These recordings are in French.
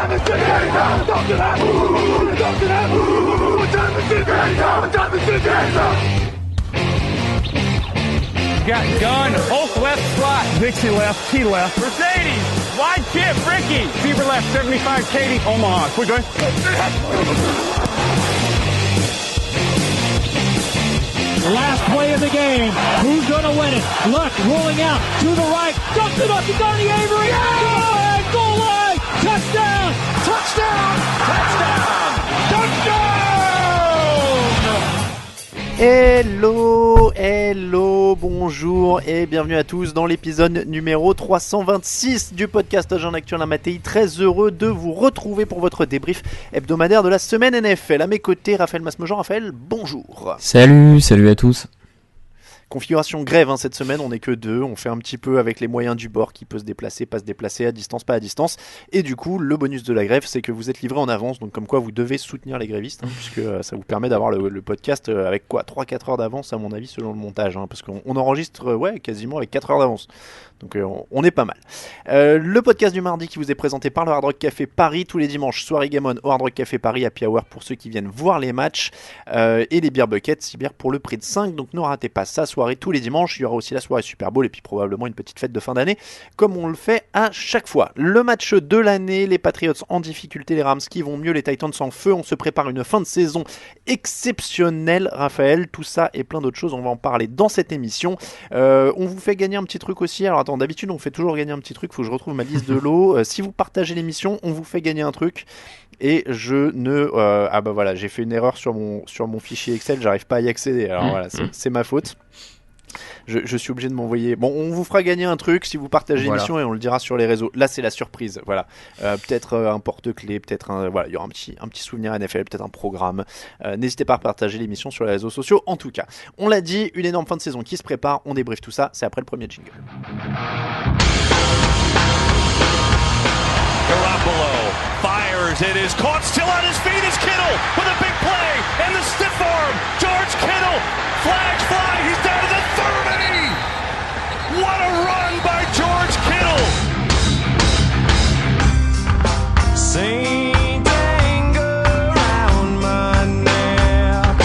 Got gun, Hulk left slot. Dixie left, T left. Mercedes, wide chip, Ricky. Fever left, 75, Katie, Omaha. We're good. Last play of the game. Who's gonna win it? Luck rolling out to the right. Dumps it up to Donnie Avery. Yeah! Goal line! Touchdown! Touchdown! Touchdown! Touchdown! Hello, bonjour et bienvenue à tous dans l'épisode numéro 326 du podcast Agent Actuel Mattei. Très heureux de vous retrouver pour votre débrief hebdomadaire de la semaine NFL. À mes côtés, Raphaël Masmejean. Raphaël, bonjour. Salut à tous. Configuration grève cette semaine, on n'est que deux, on fait un petit peu avec les moyens du bord qui peut se déplacer, pas se déplacer, à distance, pas à distance. Et du coup, le bonus de la grève, c'est que vous êtes livré en avance, donc comme quoi vous devez soutenir les grévistes, puisque ça vous permet d'avoir le podcast avec quoi 3-4 heures d'avance à mon avis selon le montage, parce qu'on enregistre quasiment avec 4 heures d'avance. Donc on est pas mal. Le podcast du mardi qui vous est présenté par le Hard Rock Café Paris tous les dimanches, soirée Game On au Hard Rock Café Paris Happy Hour pour ceux qui viennent voir les matchs, et les beer buckets, 6 bières pour le prix de 5, donc ne ratez pas ça, soirée tous les dimanches. Il y aura aussi la soirée Super Bowl et puis probablement une petite fête de fin d'année comme on le fait à chaque fois. Le match de l'année, les Patriots en difficulté, les Rams qui vont mieux, les Titans en feu, on se prépare une fin de saison exceptionnelle, Raphaël, tout ça et plein d'autres choses, on va en parler dans cette émission. On vous fait gagner un petit truc aussi. Alors attends, d'habitude on fait toujours gagner un petit truc, faut que je retrouve ma liste de lots. Si vous partagez l'émission, on vous fait gagner un truc. Et je ne... j'ai fait une erreur sur mon fichier Excel, j'arrive pas à y accéder, alors voilà, c'est ma faute. Je suis obligé de m'envoyer. Bon, on vous fera gagner un truc si vous partagez l'émission et on le dira sur les réseaux. Là, c'est la surprise. Voilà. Peut-être un porte-clés, peut-être un. Voilà, il y aura un petit souvenir NFL, peut-être un programme. N'hésitez pas à partager l'émission sur les réseaux sociaux. En tout cas, on l'a dit, une énorme fin de saison qui se prépare. On débriefe tout ça. C'est après le premier jingle. Garoppolo fires. It is caught. Still on his feet is Kittle with a big play and the stiff arm. George Kittle. Flags fly. He's down to the 30. What a run by George Kittle. Saint anger around my neck.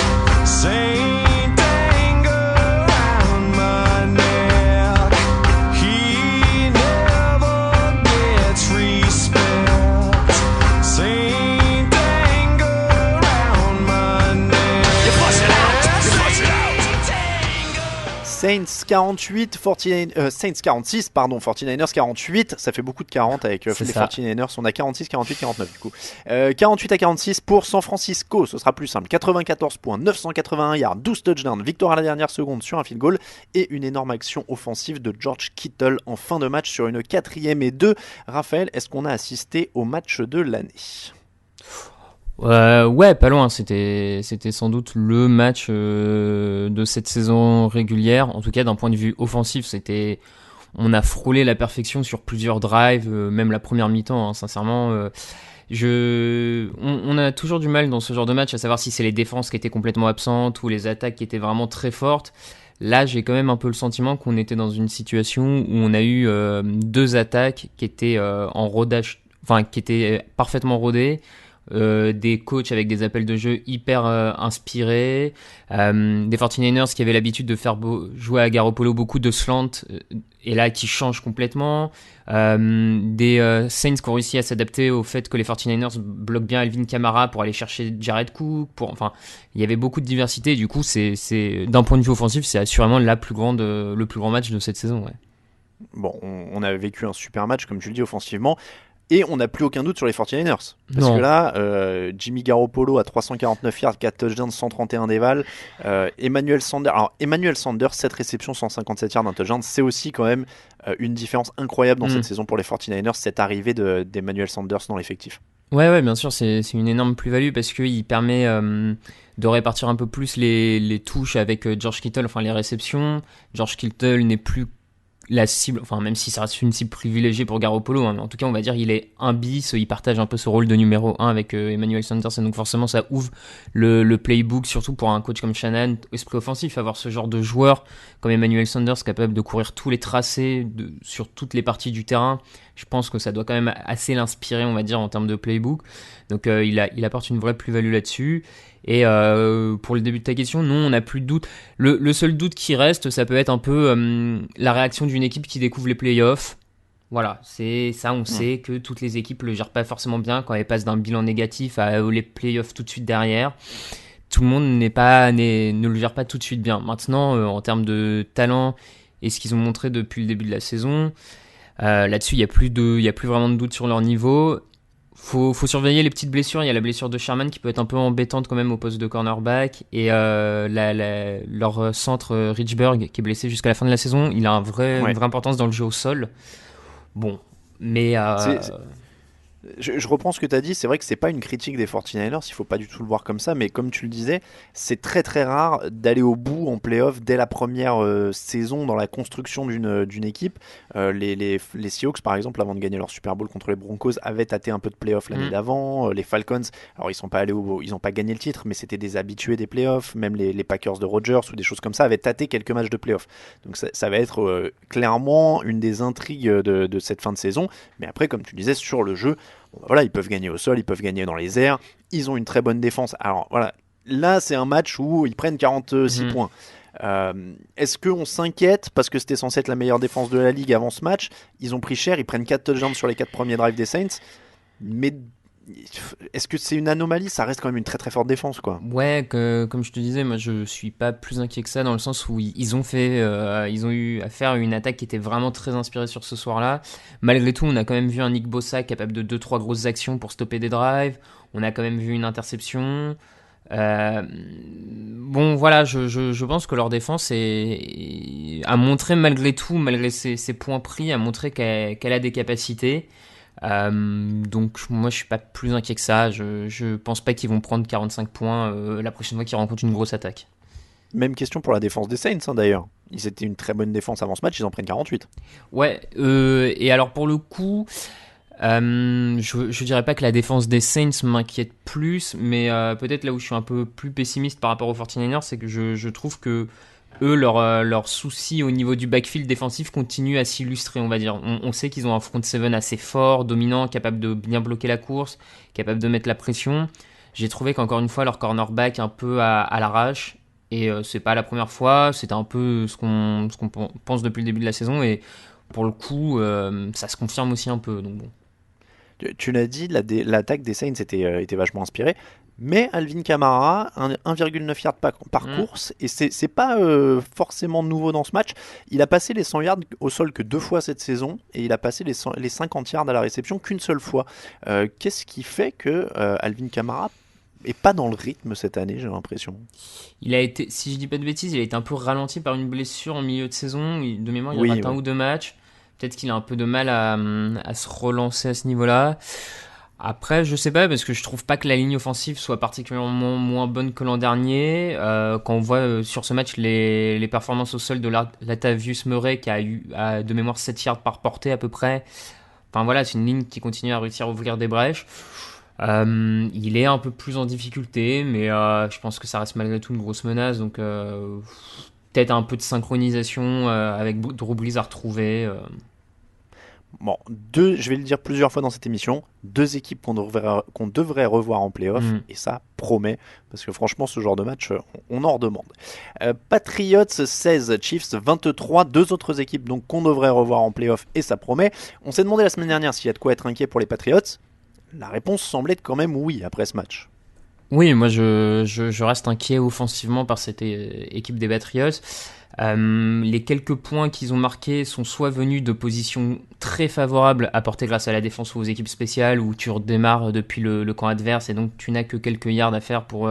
Saint anger around my neck. He never gets respect. Saint anger around my neck. You flush it out. You flush it out. Saints 48, Saints 46, pardon, 49ers 48, ça fait beaucoup de 40 avec les 49ers, on a 46, 48, 49 du coup. 48 à 46 pour San Francisco, ce sera plus simple, 94 points, 981 yards, 12 touchdowns, victoire à la dernière seconde sur un field goal et une énorme action offensive de George Kittle en fin de match sur une 4e et 2. Raphaël, est-ce qu'on a assisté au match de l'année ? Ouais, pas loin. C'était sans doute le match de cette saison régulière. En tout cas, d'un point de vue offensif, on a frôlé la perfection sur plusieurs drives, même la première mi-temps. Sincèrement, on a toujours du mal dans ce genre de match à savoir si c'est les défenses qui étaient complètement absentes ou les attaques qui étaient vraiment très fortes. Là, j'ai quand même un peu le sentiment qu'on était dans une situation où on a eu deux attaques qui étaient en rodage, enfin qui étaient parfaitement rodées. Des coachs avec des appels de jeu hyper inspirés, des 49ers qui avaient l'habitude de faire jouer à Garoppolo beaucoup de slant et là qui changent complètement, des Saints qui ont réussi à s'adapter au fait que les 49ers bloquent bien Alvin Kamara pour aller chercher Jared Cook, il y avait beaucoup de diversité et du coup c'est d'un point de vue offensif c'est assurément le plus grand match de cette saison. Ouais. Bon, on a vécu un super match comme tu le dis offensivement. Et on n'a plus aucun doute sur les 49ers. Parce que là, Jimmy Garoppolo a 349 yards, 4 touchdowns, 131 dévals. Emmanuel Sanders, 7 réceptions, 157 yards, un touchdown. C'est aussi quand même une différence incroyable dans cette saison pour les 49ers, cette arrivée d'Emmanuel Sanders dans l'effectif. Ouais, bien sûr, c'est une énorme plus-value parce qu'il permet de répartir un peu plus les touches avec George Kittle, enfin les réceptions. George Kittle n'est plus la cible, enfin même si ça reste une cible privilégiée pour Garoppolo, hein, mais en tout cas on va dire il est un bis, il partage un peu ce rôle de numéro 1 avec Emmanuel Sanders, et donc forcément ça ouvre le playbook, surtout pour un coach comme Shanahan, esprit offensif, avoir ce genre de joueur comme Emmanuel Sanders capable de courir tous les tracés sur toutes les parties du terrain. Je pense que ça doit quand même assez l'inspirer, on va dire, en termes de playbook. Donc il apporte une vraie plus-value là-dessus. Et pour le début de ta question, non, on n'a plus de doute. Le seul doute qui reste, ça peut être un peu la réaction d'une équipe qui découvre les playoffs. Voilà, c'est ça, on sait que toutes les équipes le gèrent pas forcément bien quand elles passent d'un bilan négatif à les playoffs tout de suite derrière. Tout le monde ne le gère pas tout de suite bien. Maintenant, en termes de talent et ce qu'ils ont montré depuis le début de la saison, là-dessus, il y a plus vraiment de doute sur leur niveau. Faut surveiller les petites blessures. Il y a la blessure de Sherman qui peut être un peu embêtante quand même au poste de cornerback, et leur centre Richburg qui est blessé jusqu'à la fin de la saison. Il a une vraie importance dans le jeu au sol. Bon, mais Je reprends ce que tu as dit, c'est vrai que c'est pas une critique des 49ers, il faut pas du tout le voir comme ça, mais comme tu le disais, c'est très très rare d'aller au bout en playoff dès la première saison dans la construction d'une équipe. Les Seahawks par exemple, avant de gagner leur Super Bowl contre les Broncos, avaient tâté un peu de playoff l'année d'avant. Les Falcons, alors ils n'ont pas gagné le titre, mais c'était des habitués des playoffs. Même les Packers de Rodgers ou des choses comme ça avaient tâté quelques matchs de playoff. Donc ça va être clairement une des intrigues de cette fin de saison. Mais après, comme tu disais, sur le jeu, voilà, ils peuvent gagner au sol, ils peuvent gagner dans les airs, ils ont une très bonne défense. Alors voilà, là c'est un match où ils prennent 46 points. Est-ce qu'on s'inquiète parce que c'était censé être la meilleure défense de la ligue avant ce match? Ils ont pris cher, ils prennent 4 touchdowns sur les 4 premiers drives des Saints, mais est-ce que c'est une anomalie? Ça reste quand même une très très forte défense, quoi. Ouais, comme je te disais, moi je suis pas plus inquiet que ça, dans le sens où ils ont eu affaire à une attaque qui était vraiment très inspirée sur ce soir-là. Malgré tout, on a quand même vu un Nick Bosa capable de 2-3 grosses actions pour stopper des drives. On a quand même vu une interception. Bon, voilà, je pense que leur défense a montré, malgré tout, malgré ses points pris, a montré qu'elle a des capacités. Donc moi je suis pas plus inquiet que ça. Je pense pas qu'ils vont prendre 45 points la prochaine fois qu'ils rencontrent une grosse attaque. Même question pour la défense des Saints, hein, d'ailleurs. Ils étaient une très bonne défense avant ce match, ils en prennent 48. Ouais, et alors pour le coup, je dirais pas que la défense des Saints m'inquiète plus, mais peut-être là où je suis un peu plus pessimiste par rapport aux 49ers, c'est que je trouve que eux, leur souci au niveau du backfield défensif continue à s'illustrer, on va dire. On sait qu'ils ont un front seven assez fort, dominant, capable de bien bloquer la course, capable de mettre la pression. J'ai trouvé qu'encore une fois, leur cornerback un peu à l'arrache, et c'est pas la première fois, c'était un peu ce qu'on pense depuis le début de la saison, et pour le coup, ça se confirme aussi un peu, donc bon. Tu l'as dit, l'attaque des Saints était vachement inspirée, mais Alvin Kamara, 1,9 yards par course, et c'est pas forcément nouveau dans ce match. Il a passé les 100 yards au sol que 2 fois cette saison, et il a passé les 50 yards à la réception qu'une seule fois. Qu'est-ce qui fait que Alvin Kamara est pas dans le rythme cette année, j'ai l'impression? Il a été, si je dis pas de bêtises, il a été un peu ralenti par une blessure en milieu de saison. De mémoire, il a raté un ou deux matchs. Peut-être qu'il a un peu de mal à se relancer à ce niveau-là. Après, je sais pas, parce que je trouve pas que la ligne offensive soit particulièrement moins bonne que l'an dernier. Quand on voit sur ce match les performances au sol de Latavius Murray, qui a eu de mémoire 7 yards par portée à peu près. Enfin voilà, c'est une ligne qui continue à réussir à ouvrir des brèches. Il est un peu plus en difficulté, mais je pense que ça reste malgré tout une grosse menace. Donc peut-être un peu de synchronisation avec Drew Brees à retrouver. Bon, je vais le dire plusieurs fois dans cette émission, 2 équipes qu'on devrait revoir en playoff, et ça promet, parce que franchement ce genre de match, on en redemande. Patriots 16, Chiefs 23, 2 autres équipes donc qu'on devrait revoir en playoff, et ça promet. On s'est demandé la semaine dernière s'il y a de quoi être inquiet pour les Patriots. La réponse semblait être quand même oui après ce match. Oui, moi je reste inquiet offensivement par cette équipe des Patriots. Les quelques points qu'ils ont marqués sont soit venus de positions très favorables apportées grâce à la défense ou aux équipes spéciales, où tu redémarres depuis le camp adverse et donc tu n'as que quelques yards à faire pour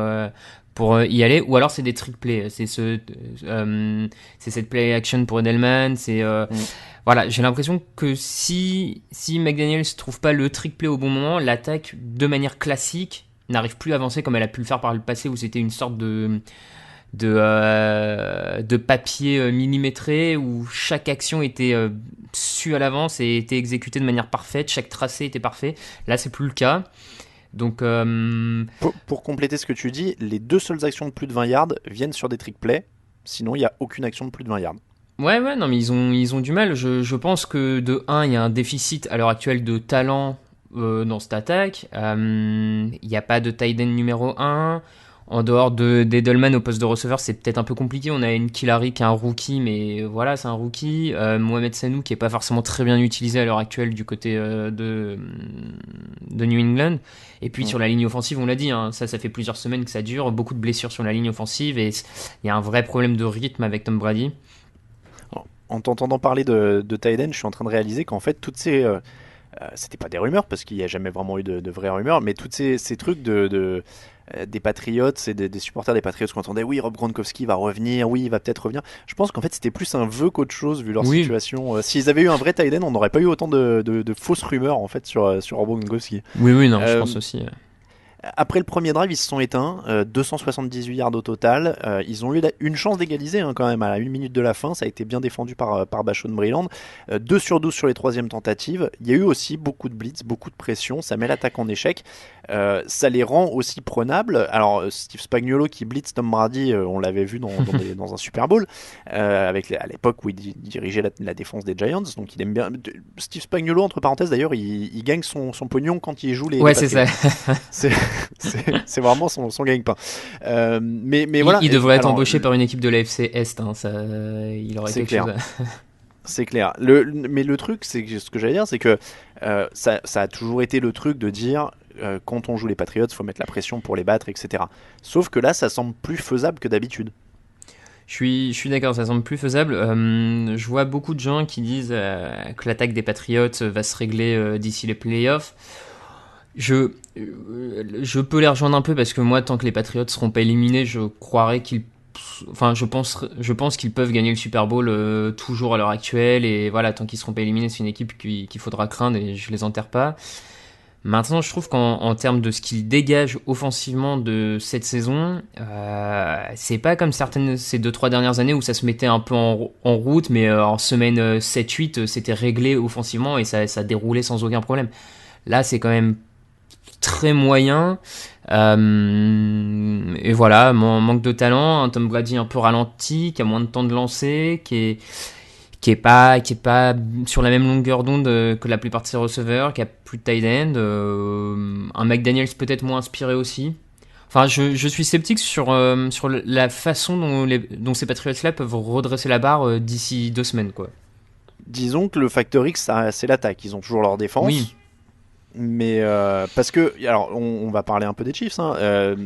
y aller, ou alors c'est des trick plays, c'est cette play action pour Edelman, voilà, j'ai l'impression que si McDaniels ne trouve pas le trick play au bon moment, l'attaque de manière classique n'arrive plus à avancer comme elle a pu le faire par le passé, où c'était une sorte de de papier millimétré où chaque action était su à l'avance et était exécutée de manière parfaite, chaque tracé était parfait. Là, c'est plus le cas. Donc, Pour compléter ce que tu dis, les 2 seules actions de plus de 20 yards viennent sur des trick plays. Sinon, il n'y a aucune action de plus de 20 yards. ouais, non, mais ils ont du mal. Je pense que de 1, il y a un déficit à l'heure actuelle de talent dans cette attaque. Il n'y a pas de tight end numéro 1. En dehors d'Edelman au poste de receveur, c'est peut-être un peu compliqué. On a une Killary qui est un rookie, mais voilà, c'est un rookie. Mohamed Sanu qui est pas forcément très bien utilisé à l'heure actuelle du côté de New England. Et puis sur la ligne offensive, on l'a dit, hein, ça fait plusieurs semaines que ça dure. Beaucoup de blessures sur la ligne offensive et il y a un vrai problème de rythme avec Tom Brady. En t'entendant parler de tight end, je suis en train de réaliser qu'en fait, toutes ces... c'était pas des rumeurs, parce qu'il n'y a jamais vraiment eu de vraies rumeurs, mais toutes ces trucs des Patriots et des supporters des Patriots qui entendaient oui, Rob Gronkowski va revenir, oui, il va peut-être revenir. Je pense qu'en fait c'était plus un vœu qu'autre chose vu leur situation. S'ils avaient eu un vrai tight end, on n'aurait pas eu autant de fausses rumeurs en fait sur Rob Gronkowski. Oui, non, je pense aussi. Après le premier drive, ils se sont éteints, 278 yards au total. Ils ont eu une chance d'égaliser quand même à la 1 minute de la fin. Ça a été bien défendu par Bashon Breeland. 2 sur 12 sur les 3e tentatives. Il y a eu aussi beaucoup de blitz, beaucoup de pression. Ça met l'attaque en échec. Ça les rend aussi prenables. Alors Steve Spagnuolo qui blitz Tom Brady, on l'avait vu dans un Super Bowl à l'époque où il dirigeait la défense des Giants. Donc il aime bien. Steve Spagnuolo, entre parenthèses d'ailleurs, il gagne son pognon quand il joue les ouais, c'est ça. C'est vraiment son gagne-pain. Mais voilà. Il devrait être embauché par une équipe de l'AFC Est. Hein, il aurait quelque chose. C'est clair. Mais le truc, c'est ce que j'allais dire, c'est que ça a toujours été le truc de dire quand on joue les Patriots, il faut mettre la pression pour les battre, etc. Sauf que là, ça semble plus faisable que d'habitude. Je suis d'accord, ça semble plus faisable. Je vois beaucoup de gens qui disent que l'attaque des Patriots va se régler d'ici les playoffs. Je peux les rejoindre un peu parce que moi, tant que les Patriots seront pas éliminés, je pense qu'ils peuvent gagner le Super Bowl toujours à l'heure actuelle et voilà, tant qu'ils seront pas éliminés, c'est une équipe qu'il faudra craindre et je les enterre pas. Maintenant, je trouve qu'en termes de ce qu'ils dégagent offensivement de cette saison, c'est pas comme ces 2-3 dernières années où ça se mettait un peu en route, mais en semaine 7-8, c'était réglé offensivement et ça déroulait sans aucun problème. Là, c'est quand même très moyen. Et voilà, manque de talent, un Tom Brady un peu ralenti, qui a moins de temps de lancer, qui est pas sur la même longueur d'onde que la plupart de ses receveurs, qui a plus de tight end, un McDaniels peut-être moins inspiré aussi. Enfin, je suis sceptique sur la façon dont ces Patriots-là peuvent redresser la barre d'ici 2 semaines, quoi. Disons que le facteur X, c'est l'attaque. Ils ont toujours leur défense. Oui. Mais parce que, alors on va parler un peu des Chiefs, hein.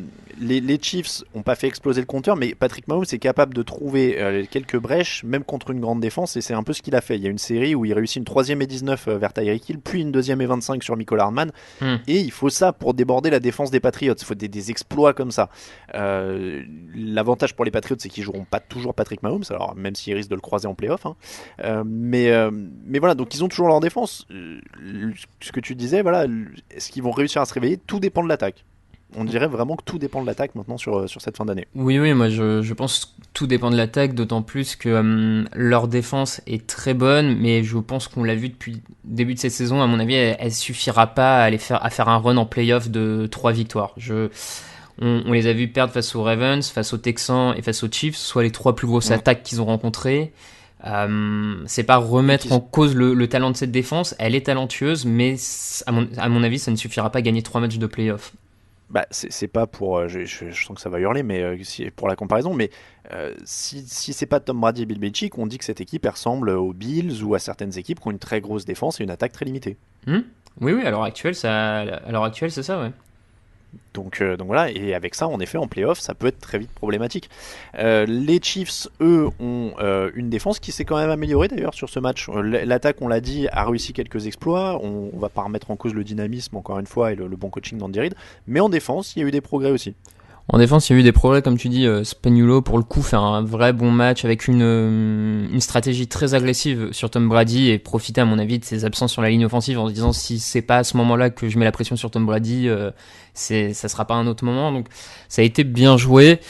Les Chiefs n'ont pas fait exploser le compteur, mais Patrick Mahomes est capable de trouver quelques brèches, même contre une grande défense, et c'est un peu ce qu'il a fait. Il y a une série où il réussit une 3e et 19 vers Tyreek Hill, puis une 2e et 25 sur Mecole Hardman, et il faut ça pour déborder la défense des Patriots. Il faut des exploits comme ça. L'avantage pour les Patriots, c'est qu'ils joueront pas toujours Patrick Mahomes, alors même s'ils risquent de le croiser en playoff, hein. Mais voilà, donc ils ont toujours leur défense. Ce que tu disais, voilà, est-ce qu'ils vont réussir à se réveiller? Tout dépend de l'attaque. On dirait vraiment que tout dépend de l'attaque maintenant sur cette fin d'année. Oui, moi je pense que tout dépend de l'attaque, d'autant plus que leur défense est très bonne, mais je pense qu'on l'a vu depuis le début de cette saison, à mon avis, elle suffira pas à faire un run en playoff de 3 victoires. On les a vus perdre face aux Ravens, face aux Texans et face aux Chiefs, soit les 3 plus grosses attaques qu'ils ont rencontrées. C'est pas remettre en cause le talent de cette défense, elle est talentueuse, mais à mon avis, ça ne suffira pas à gagner 3 matchs de playoff. Bah, c'est pas pour. Je sens que ça va hurler, mais pour la comparaison, mais si c'est pas Tom Brady et Bill Belichick, on dit que cette équipe ressemble aux Bills ou à certaines équipes qui ont une très grosse défense et une attaque très limitée. Oui, à l'heure actuelle, c'est ça, ouais. Donc voilà, et avec ça, en effet, en playoff, ça peut être très vite problématique. Les Chiefs, eux, ont une défense qui s'est quand même améliorée d'ailleurs sur ce match. L'attaque, on l'a dit, a réussi quelques exploits. On va pas remettre en cause le dynamisme, encore une fois, et le bon coaching d'Andy Reid. Mais en défense, il y a eu des progrès aussi. En défense, il y a eu des progrès, comme tu dis. Spagnuolo, pour le coup, fait un vrai bon match avec une stratégie très agressive sur Tom Brady et profiter, à mon avis, de ses absences sur la ligne offensive en se disant si c'est pas à ce moment-là que je mets la pression sur Tom Brady, ça sera pas un autre moment. Donc, ça a été bien joué.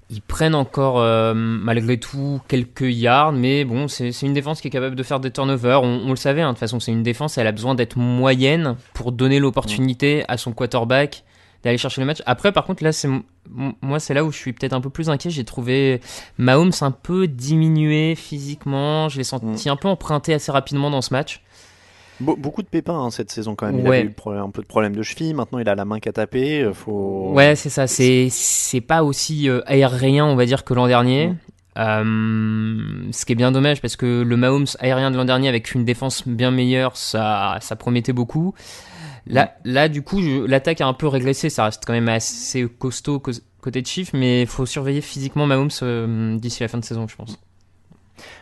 Ils prennent encore, malgré tout, quelques yards, mais bon, c'est une défense qui est capable de faire des turnovers. On le savait, hein, de toute façon, c'est une défense, elle a besoin d'être moyenne pour donner l'opportunité à son quarterback d'aller chercher le match. Après, par contre, là, moi, c'est là où je suis peut-être un peu plus inquiet. J'ai trouvé Mahomes un peu diminué physiquement. Je l'ai senti un peu emprunté assez rapidement dans ce match. Beaucoup de pépins cette saison quand même. Il Ouais. avait eu un peu de problème de cheville. Maintenant, il a la main qu'à taper. Ouais, c'est ça. C'est pas aussi aérien, on va dire, que l'an dernier. Ce qui est bien dommage parce que le Mahomes aérien de l'an dernier avec une défense bien meilleure, ça promettait beaucoup. Là, du coup, l'attaque a un peu régressé. Ça reste quand même assez costaud côté de Chiefs, mais il faut surveiller physiquement Mahomes d'ici la fin de saison, je pense.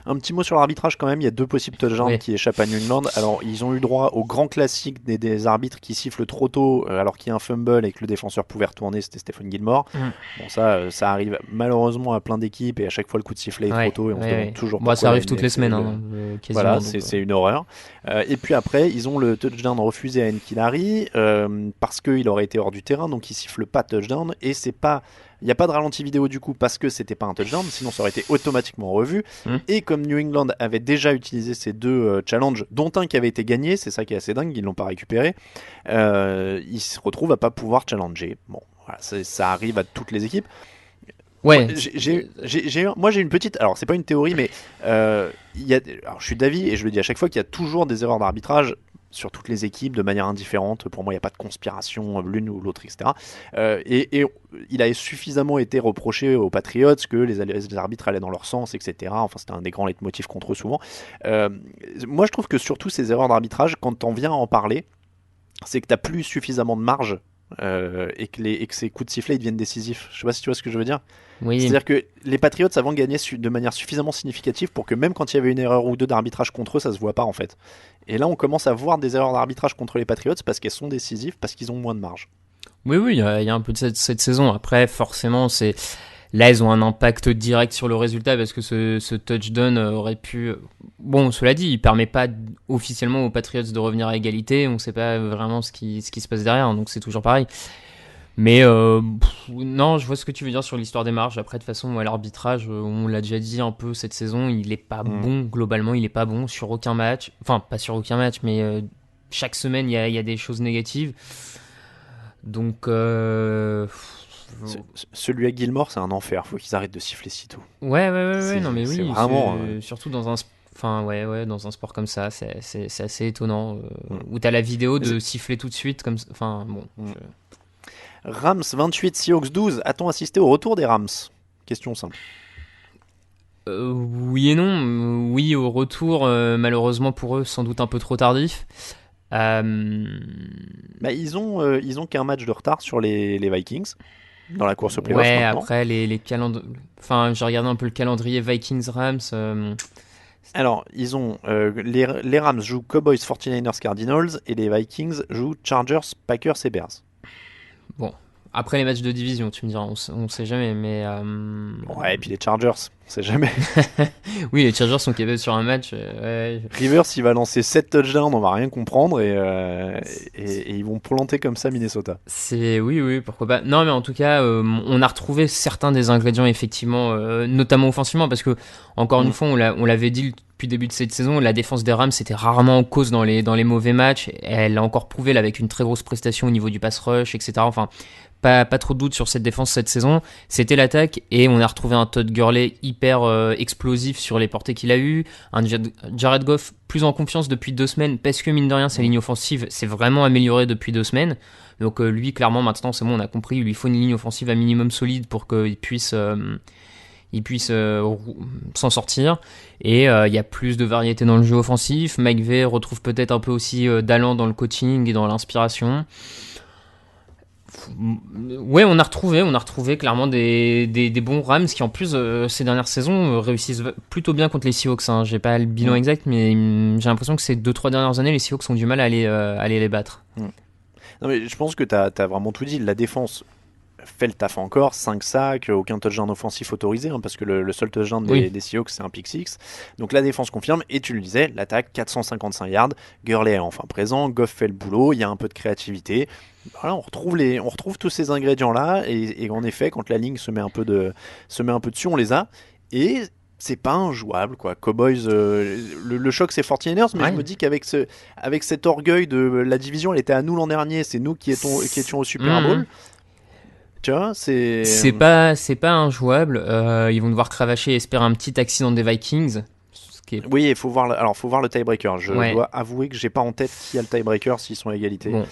Un petit mot sur l'arbitrage quand même, il y a 2 possibles touchdowns qui échappent à New England. Alors ils ont eu droit au grand classique des arbitres qui sifflent trop tôt alors qu'il y a un fumble et que le défenseur pouvait retourner, c'était Stephen Gilmore. Bon ça arrive malheureusement à plein d'équipes et à chaque fois le coup de sifflet est trop tôt et on se demande toujours pourquoi. Ça arrive toutes les semaines quasiment. Voilà, c'est une horreur. Et puis après ils ont le touchdown refusé à Nkilari parce qu'il aurait été hors du terrain, donc ils sifflent pas touchdown et c'est pas... Il n'y a pas de ralenti vidéo du coup parce que c'était pas un touchdown, sinon ça aurait été automatiquement revu. Et comme New England avait déjà utilisé ces 2 challenges, dont un qui avait été gagné, c'est ça qui est assez dingue, ils l'ont pas récupéré, ils se retrouvent à pas pouvoir challenger. Bon, voilà, ça arrive à toutes les équipes. Ouais. Moi j'ai une petite, alors c'est pas une théorie, mais alors, je suis d'avis et je le dis à chaque fois qu'il y a toujours des erreurs d'arbitrage sur toutes les équipes de manière indifférente. Pour moi, il n'y a pas de conspiration l'une ou l'autre, etc. Et il a suffisamment été reproché aux Patriots que les arbitres allaient dans leur sens, etc. Enfin, c'était un des grands leitmotifs contre eux souvent. Moi, je trouve que surtout ces erreurs d'arbitrage, quand on vient en parler, c'est que tu n'as plus suffisamment de marge et que ces coups de sifflet ils deviennent décisifs. Je sais pas si tu vois ce que je veux dire. Oui. C'est-à-dire que les Patriots avant gagnaient de manière suffisamment significative pour que même quand il y avait une erreur ou 2 d'arbitrage contre eux, ça se voit pas en fait. Et là on commence à voir des erreurs d'arbitrage contre les Patriots parce qu'elles sont décisives, parce qu'ils ont moins de marge. Oui, il y a un peu de cette saison. Après, forcément, là, ils ont un impact direct sur le résultat parce que ce touchdown aurait pu... Bon, cela dit, il permet pas officiellement aux Patriots de revenir à égalité. On sait pas vraiment ce qui se passe derrière, donc c'est toujours pareil. Mais non, je vois ce que tu veux dire sur l'histoire des marges. Après, de toute façon, l'arbitrage, on l'a déjà dit un peu cette saison, il est pas bon. Globalement, il est pas bon sur aucun match. Enfin, pas sur aucun match, mais chaque semaine, il y a des choses négatives. Donc... Celui à Gilmore, c'est un enfer. Faut qu'ils arrêtent de siffler si tôt. Ouais, non mais oui, vraiment, surtout dans un dans un sport comme ça, c'est assez étonnant où t'as la vidéo de siffler tout de suite comme enfin bon. Rams 28, Seahawks 12. A-t-on assisté au retour des Rams? Question simple. Oui et non. Oui au retour, malheureusement pour eux, sans doute un peu trop tardif. Ils ont qu'un match de retard sur les Vikings dans la course au playoff. Ouais, maintenant. après les calendriers. Enfin, j'ai regardé un peu le calendrier Vikings-Rams. Alors, ils ont les Rams jouent Cowboys, 49ers, Cardinals et les Vikings jouent Chargers, Packers et Bears. Bon, après les matchs de division, tu me diras, on sait jamais, mais... Ouais, et puis les Chargers, on sait jamais. Oui, les Chargers sont capables sur un match. Rivers, il va lancer 7 touchdowns, on va rien comprendre et ils vont planter comme ça Minnesota. Oui, pourquoi pas. Non, mais en tout cas, on a retrouvé certains des ingrédients, effectivement, notamment offensivement, parce que, encore une fois, on l'avait dit depuis le début de cette saison, la défense des Rams était rarement en cause dans les mauvais matchs. Elle l'a encore prouvé là, avec une très grosse prestation au niveau du pass rush, etc. Enfin, pas trop de doute sur cette défense cette saison. C'était l'attaque et on a retrouvé un Todd Gurley hyper explosif sur les portées qu'il a eu. Un Jared Goff plus en confiance depuis 2 semaines parce que mine de rien sa ligne offensive s'est vraiment améliorée depuis 2 semaines. Donc lui clairement maintenant c'est bon, on a compris, il lui faut une ligne offensive à minimum solide pour qu'il puisse s'en sortir. Et il y a plus de variété dans le jeu offensif. McVay retrouve peut-être un peu aussi d'allant dans le coaching et dans l'inspiration. Ouais, on a retrouvé clairement des bons Rams qui en plus ces dernières saisons réussissent plutôt bien contre les Seahawks. Hein. J'ai pas le bilan exact, mais j'ai l'impression que ces 2-3 dernières années, les Seahawks ont du mal à aller les battre. Non, mais je pense que t'as vraiment tout dit. La défense, fait le taf encore, 5 sacs, aucun touchdown offensif autorisé, hein, parce que le seul touchdown des Seahawks c'est un pick six. Donc la défense confirme, et tu le disais, l'attaque 455 yards, Gurley est enfin présent, Goff fait le boulot, il y a un peu de créativité. Voilà, on retrouve tous ces ingrédients là, et en effet quand la ligne se met un peu dessus, on les a, et c'est pas injouable quoi. Cowboys, le choc c'est 49ers, mais je me dis qu'avec cet orgueil de la division, elle était à nous l'an dernier, c'est nous qui étions au Super Bowl. Tu vois, c'est pas injouable. Ils vont devoir cravacher et espérer un petit accident des Vikings. Oui, il faut voir le tiebreaker. Je dois avouer que j'ai pas en tête qui a le tiebreaker s'ils sont à égalité. Bon.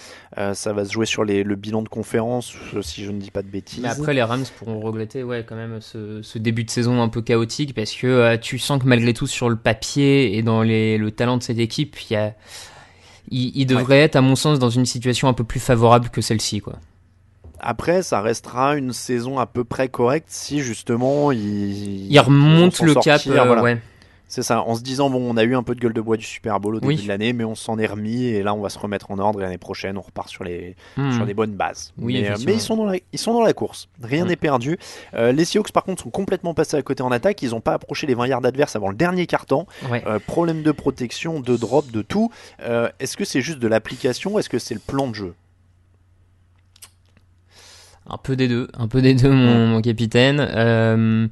Ça va se jouer sur le bilan de conférence, si je ne dis pas de bêtises. Mais après, les Rams pourront regretter quand même ce début de saison un peu chaotique, parce que tu sens que malgré tout sur le papier et dans le talent de cette équipe, il devrait être à mon sens dans une situation un peu plus favorable que celle-ci, quoi. Après, ça restera une saison à peu près correcte si justement ils remontent le cap. Voilà. Ouais. C'est ça, en se disant, bon, on a eu un peu de gueule de bois du Super Bowl au début de l'année, mais on s'en est remis, et là, on va se remettre en ordre, et l'année prochaine, on repart sur des bonnes bases. Oui, mais ils sont dans la course, rien n'est perdu. Les Seahawks, par contre, sont complètement passés à côté en attaque, ils n'ont pas approché les 20 yards adverses avant le dernier quart-temps. Problème de protection, de drop, de tout. Est-ce que c'est juste de l'application, est-ce que c'est le plan de jeu ? Un peu des deux, mon capitaine.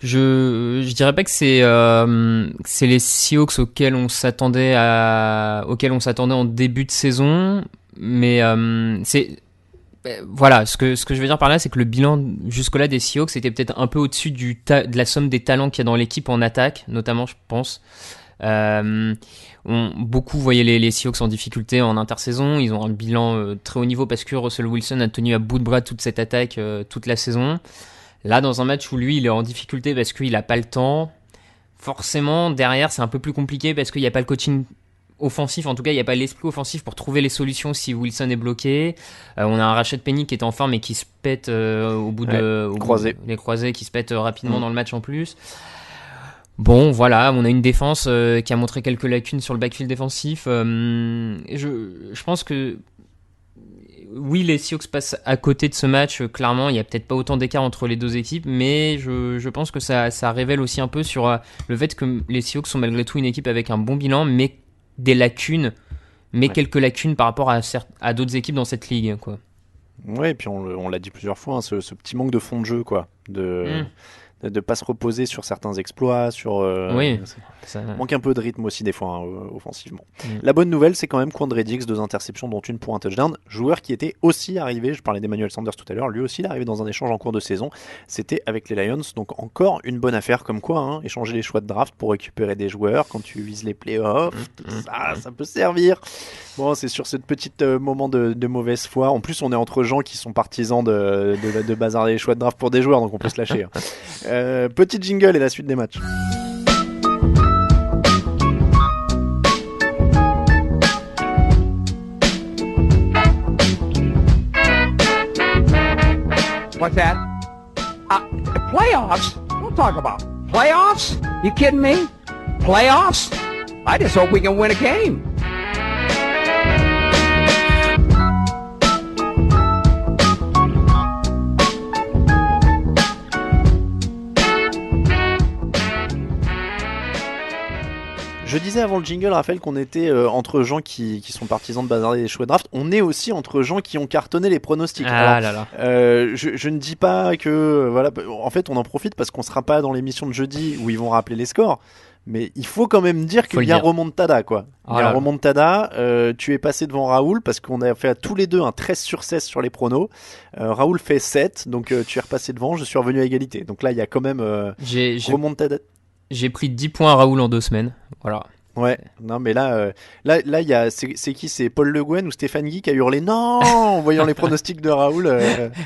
Je dirais pas que c'est les Seahawks auxquels on s'attendait en début de saison, mais voilà, ce que je veux dire par là, c'est que le bilan jusque-là des Seahawks était peut-être un peu au-dessus de la somme des talents qu'il y a dans l'équipe en attaque, notamment, je pense. Beaucoup voyaient les Seahawks en difficulté en intersaison. Ils ont un bilan très haut niveau parce que Russell Wilson a tenu à bout de bras toute cette attaque toute la saison. Là, dans un match où lui, il est en difficulté parce qu'il n'a pas le temps, forcément, derrière, c'est un peu plus compliqué parce qu'il n'y a pas le coaching offensif. En tout cas, il n'y a pas l'esprit offensif pour trouver les solutions si Wilson est bloqué. On a un Rashad Penny qui est en forme et qui se pète au bout les croisés, qui se pète rapidement dans le match en plus. Bon, voilà, on a une défense qui a montré quelques lacunes sur le backfield défensif. Je pense que oui, les Seahawks passent à côté de ce match, clairement, il n'y a peut-être pas autant d'écart entre les deux équipes, mais je pense que ça révèle aussi un peu sur le fait que les Seahawks sont malgré tout une équipe avec un bon bilan, mais des lacunes, quelques lacunes par rapport à d'autres équipes dans cette ligue, quoi. Ouais, et puis on l'a dit plusieurs fois, hein, ce petit manque de fond de jeu, quoi, de pas se reposer sur certains exploits, ça manque un peu de rythme aussi des fois, hein, offensivement. La bonne nouvelle, c'est quand même Quandre Diggs, 2 interceptions dont une pour un touchdown, joueur qui était aussi arrivé, je parlais d'Emmanuel Sanders tout à l'heure, lui aussi il est arrivé dans un échange en cours de saison, c'était avec les Lions, donc encore une bonne affaire, comme quoi, hein, échanger les choix de draft pour récupérer des joueurs quand tu vises les playoffs, ça peut servir. Bon, c'est sur ce petit moment de mauvaise foi, en plus on est entre gens qui sont partisans de bazarder les choix de draft pour des joueurs, donc on peut se lâcher, hein. Petit jingle et la suite des matchs. What's that? Playoffs? Don't talk about playoffs. You kidding me? Playoffs? I just hope we can win a game. Je disais avant le jingle, Raphaël, qu'on était entre gens qui sont partisans de bazarder les choix de draft. On est aussi entre gens qui ont cartonné les pronostics. Je ne dis pas que... voilà, en fait, on en profite parce qu'on ne sera pas dans l'émission de jeudi où ils vont rappeler les scores. Mais il faut quand même dire qu'il y a remontada, quoi. Il y a remontada. Tu es passé devant Raoul parce qu'on a fait à tous les deux un 13/16 sur les pronos. Raoul fait 7, donc tu es repassé devant. Je suis revenu à égalité. Donc là, il y a quand même remontada. J'ai pris 10 points à Raoul en 2 semaines. Voilà. Ouais, non mais là il y a c'est qui, c'est Paul Le Guen ou Stéphane Guy qui a hurlé non en voyant les pronostics de Raoul.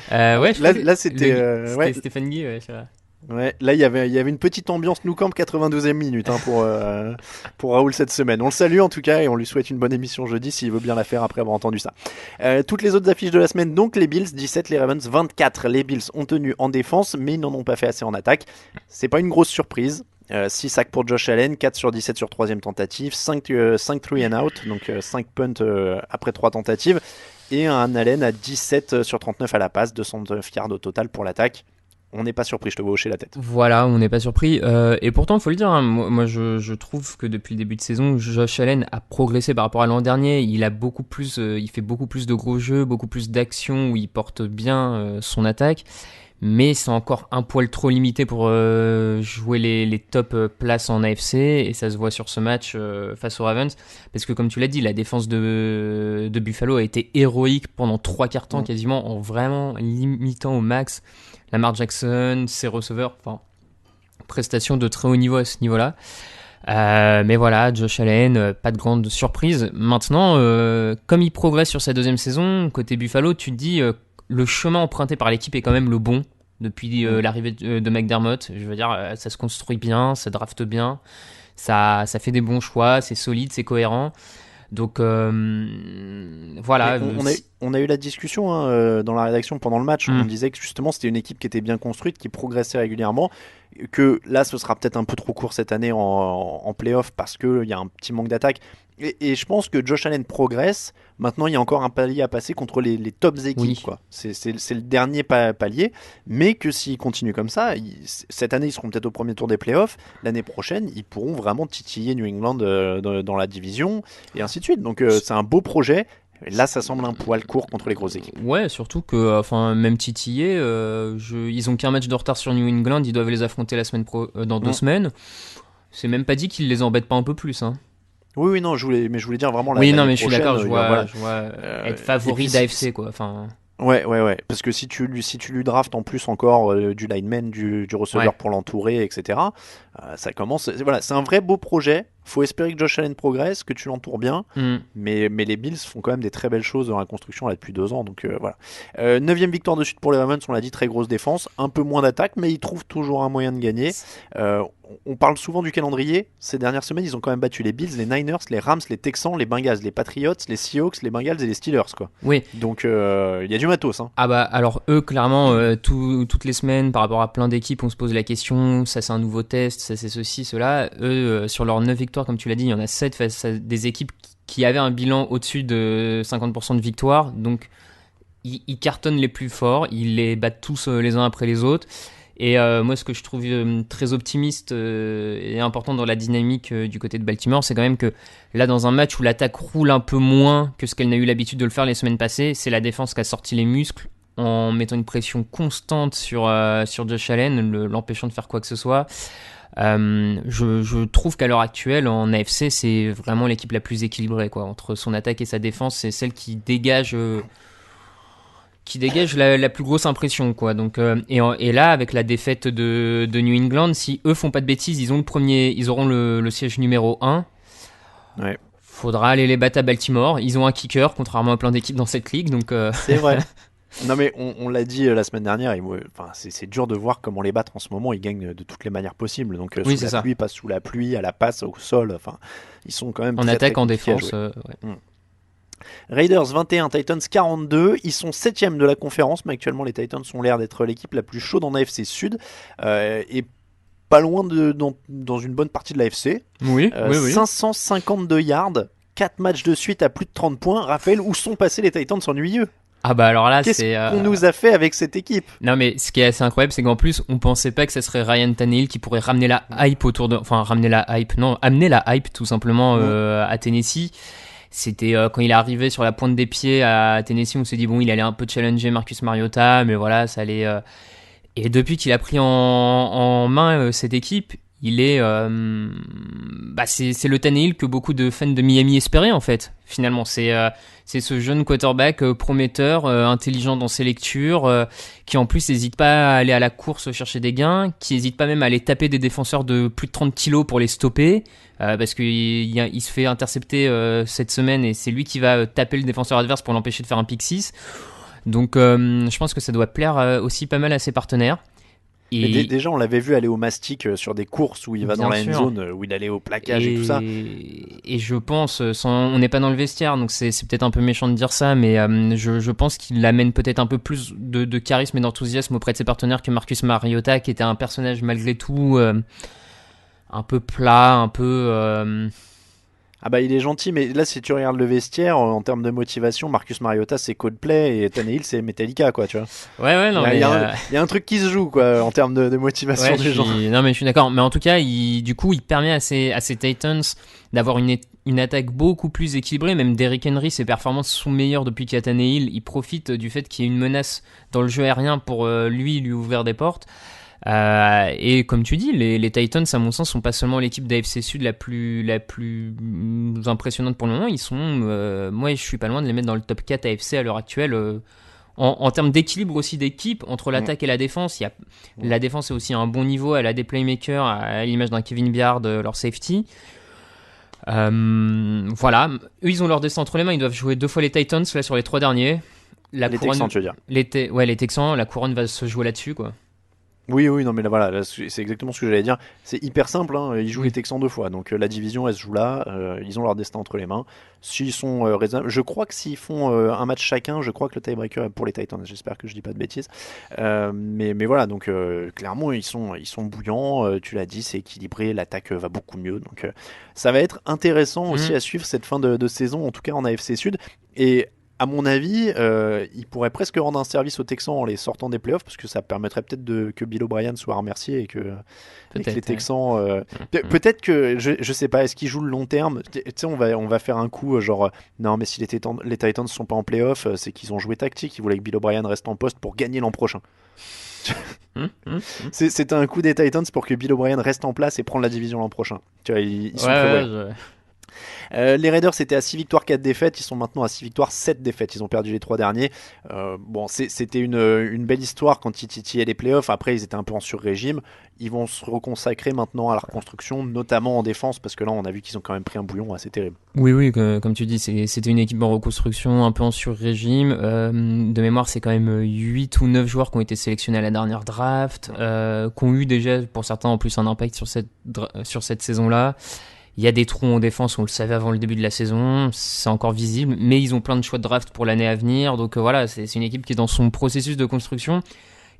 Là c'était Stéphane Guy, ouais, c'est vrai. Ouais, là il y avait une petite ambiance Nou Camp 92e minute, hein, pour Raoul cette semaine. On le salue en tout cas et on lui souhaite une bonne émission jeudi s'il veut bien la faire après avoir entendu ça. Toutes les autres affiches de la semaine, donc les Bills 17, les Ravens 24. Les Bills ont tenu en défense mais ils n'en ont pas fait assez en attaque. C'est pas une grosse surprise. 6 sacs pour Josh Allen, 4 sur 17 sur 3ème tentative, 5 3 and out, donc 5 punts après 3 tentatives. et un Allen à 17 sur 39 à la passe, 209 yards au total pour l'attaque. On n'est pas surpris, je te vois hocher la tête. Voilà, on n'est pas surpris. Et pourtant, il faut le dire, hein, moi je trouve que depuis le début de saison, Josh Allen a progressé par rapport à l'an dernier. Il fait beaucoup plus de gros jeux, beaucoup plus d'actions où il porte bien son attaque. Mais c'est encore un poil trop limité pour jouer les top places en AFC, et ça se voit sur ce match face aux Ravens, parce que comme tu l'as dit, la défense de Buffalo a été héroïque pendant 3 quarts temps quasiment, en vraiment limitant au max Lamar Jackson, ses receveurs, enfin prestation de très haut niveau à ce niveau-là. Mais voilà, Josh Allen, pas de grande surprise. Maintenant, comme il progresse sur sa deuxième saison, côté Buffalo, tu te dis le chemin emprunté par l'équipe est quand même le bon depuis l'arrivée de McDermott. Je veux dire, ça se construit bien, ça drafte bien, ça fait des bons choix, c'est solide, c'est cohérent. Donc voilà. On a eu la discussion dans la rédaction pendant le match. On disait que justement c'était une équipe qui était bien construite, qui progressait régulièrement. Que là, ce sera peut-être un peu trop court cette année en play-off parce qu'il y a un petit manque d'attaque. Et je pense que Josh Allen progresse. Maintenant, il y a encore un palier à passer contre les tops équipes. Oui. Quoi. C'est le dernier palier. Mais que s'il continue comme ça, cette année, ils seront peut-être au premier tour des playoffs. L'année prochaine, ils pourront vraiment titiller New England dans la division et ainsi de suite. Donc, c'est un beau projet. Et là, ça semble un poil court contre les grosses équipes. Ouais, surtout que, même titillé, ils ont qu'un match de retard sur New England. Ils doivent les affronter dans 2 semaines. C'est même pas dit qu'ils les embêtent pas un peu plus, hein. Oui, non, je voulais dire vraiment oui, non, mais je suis d'accord, je vois être favori d'AFC, quoi. Enfin. Ouais, parce que si tu lui draftes en plus encore du lineman, du receveur pour l'entourer, etc., ça commence. Voilà, c'est un vrai beau projet. Faut espérer que Josh Allen progresse, que tu l'entoures bien, mais les Bills font quand même des très belles choses dans la construction là depuis 2 ans, donc voilà. 9e victoire de suite pour les Ravens, on l'a dit, très grosse défense, un peu moins d'attaque, mais ils trouvent toujours un moyen de gagner. On parle souvent du calendrier. Ces dernières semaines, ils ont quand même battu les Bills, les Niners, les Rams, les Texans, les Bengals, les Patriots, les Seahawks, les Bengals et les Steelers, quoi. Oui. Donc il y a du matos, hein. Ah bah alors eux clairement toutes les semaines par rapport à plein d'équipes on se pose la question, ça c'est un nouveau test, ça c'est ceci, cela. Eux sur leurs 9 victoires comme tu l'as dit, il y en a 7 face à des équipes qui avaient un bilan au-dessus de 50% de victoires, donc ils cartonnent les plus forts, ils les battent tous les uns après les autres. Et moi, ce que je trouve très optimiste et important dans la dynamique du côté de Baltimore, c'est quand même que là, dans un match où l'attaque roule un peu moins que ce qu'elle n'a eu l'habitude de le faire les semaines passées, c'est la défense qui a sorti les muscles en mettant une pression constante sur Josh Allen, l'empêchant de faire quoi que ce soit. Je trouve qu'à l'heure actuelle, en AFC, c'est vraiment l'équipe la plus équilibrée, quoi. Entre son attaque et sa défense, c'est celle qui dégage la plus grosse impression, quoi. Donc et là avec la défaite de New England, si eux font pas de bêtises, ils auront le siège numéro 1. Ouais. Faudra aller les battre à Baltimore. Ils ont un kicker, contrairement à plein d'équipes dans cette ligue, donc c'est vrai. Non mais on l'a dit la semaine dernière, c'est dur de voir comment les battre en ce moment. Ils gagnent de toutes les manières possibles. Donc oui, sous la pluie, pas sous la pluie, à la passe, au sol. Enfin, ils sont quand même en très, attaque, très en défense. Ouais. Raiders 21, Titans 42. Ils sont 7e de la conférence, mais actuellement les Titans ont l'air d'être l'équipe la plus chaude en AFC Sud et pas loin dans une bonne partie de l'AFC. Oui. 552 yards, 4 matchs de suite à plus de 30 points. Raphaël, où sont passés les Titans ennuyeux? Ah bah alors là, qu'est-ce qu'on nous a fait avec cette équipe? Non mais ce qui est assez incroyable, c'est qu'en plus on pensait pas que ça serait Ryan Tannehill qui pourrait amener la hype tout simplement à Tennessee. C'était quand il est arrivé sur la pointe des pieds à Tennessee, on s'est dit bon, il allait un peu challenger Marcus Mariota, mais voilà, ça allait. Et depuis qu'il a pris en main cette équipe, il est, c'est le Tannehill que beaucoup de fans de Miami espéraient en fait. Finalement, c'est ce jeune quarterback prometteur, intelligent dans ses lectures, qui en plus n'hésite pas à aller à la course chercher des gains, qui n'hésite pas même à aller taper des défenseurs de plus de 30 kilos pour les stopper, parce qu'il se fait intercepter cette semaine et c'est lui qui va taper le défenseur adverse pour l'empêcher de faire un pick 6. Donc je pense que ça doit plaire aussi pas mal à ses partenaires. Et déjà, on l'avait vu aller au mastic sur des courses où il va dans la end zone, où il allait au plaquage et tout ça. Et je pense, on n'est pas dans le vestiaire, donc c'est peut-être un peu méchant de dire ça, mais je pense qu'il amène peut-être un peu plus de charisme et d'enthousiasme auprès de ses partenaires que Marcus Mariota, qui était un personnage malgré tout un peu plat, un peu... Ah bah il est gentil, mais là si tu regardes le vestiaire, en termes de motivation, Marcus Mariota c'est Coldplay et Tannehill c'est Metallica, quoi, tu vois. Ouais, non, Il y a un truc qui se joue, quoi, en termes de motivation des gens. Non, mais je suis d'accord. Mais en tout cas, du coup, il permet à ces Titans d'avoir une attaque beaucoup plus équilibrée. Même Derrick Henry, ses performances sont meilleures depuis qu'il y a Tannehill. Il profite du fait qu'il y ait une menace dans le jeu aérien pour lui ouvrir des portes. Et comme tu dis, les Titans, à mon sens, sont pas seulement l'équipe d'AFC Sud la plus impressionnante pour le moment. Ils sont, moi, je suis pas loin de les mettre dans le top 4 AFC à l'heure actuelle. En termes d'équilibre aussi d'équipe entre l'attaque et la défense, la défense est aussi à un bon niveau. Elle a des playmakers à l'image d'un Kevin Byard, leur safety. Voilà, eux ils ont leur destin entre les mains. Ils doivent jouer 2 fois les Titans là sur les 3 derniers. Texans, tu veux dire? Les Texans, la couronne va se jouer là-dessus, quoi. Oui, non, mais là, voilà, là, c'est exactement ce que j'allais dire. C'est hyper simple, hein, ils jouent les Texans 2 fois, donc la division, elle se joue là, ils ont leur destin entre les mains. S'ils sont raisonnables, je crois que s'ils font un match chacun, je crois que le tiebreaker est pour les Titans, j'espère que je dis pas de bêtises. Mais voilà, donc clairement, ils sont bouillants, tu l'as dit, c'est équilibré, l'attaque va beaucoup mieux, donc ça va être intéressant aussi à suivre cette fin de saison, en tout cas en AFC Sud. Et à mon avis, il pourrait presque rendre un service aux Texans en les sortant des playoffs, parce que ça permettrait peut-être que Bill O'Brien soit remercié et que les Texans... peut-être que, je sais pas, est-ce qu'ils jouent le long terme? Tu sais, on va faire un coup genre, non mais si les Titans ne sont pas en playoffs, c'est qu'ils ont joué tactique, ils voulaient que Bill O'Brien reste en poste pour gagner l'an prochain. C'est un coup des Titans pour que Bill O'Brien reste en place et prendre la division l'an prochain. Tu vois, ils sont les Raiders étaient à 6 victoires 4 défaites, ils sont maintenant à 6 victoires 7 défaites, ils ont perdu les 3 derniers. Bon, c'était une belle histoire quand ils titillaient les playoffs, après ils étaient un peu en sur-régime, ils vont se reconsacrer maintenant à la reconstruction, notamment en défense, parce que là on a vu qu'ils ont quand même pris un bouillon assez terrible. Oui, comme tu dis, c'était une équipe en reconstruction, un peu en sur-régime. De mémoire, c'est quand même 8 ou 9 joueurs qui ont été sélectionnés à la dernière draft, qui ont eu déjà, pour certains, en plus un impact sur cette saison-là. Il y a des trous en défense, on le savait avant le début de la saison, c'est encore visible, mais ils ont plein de choix de draft pour l'année à venir, donc voilà, c'est une équipe qui est dans son processus de construction,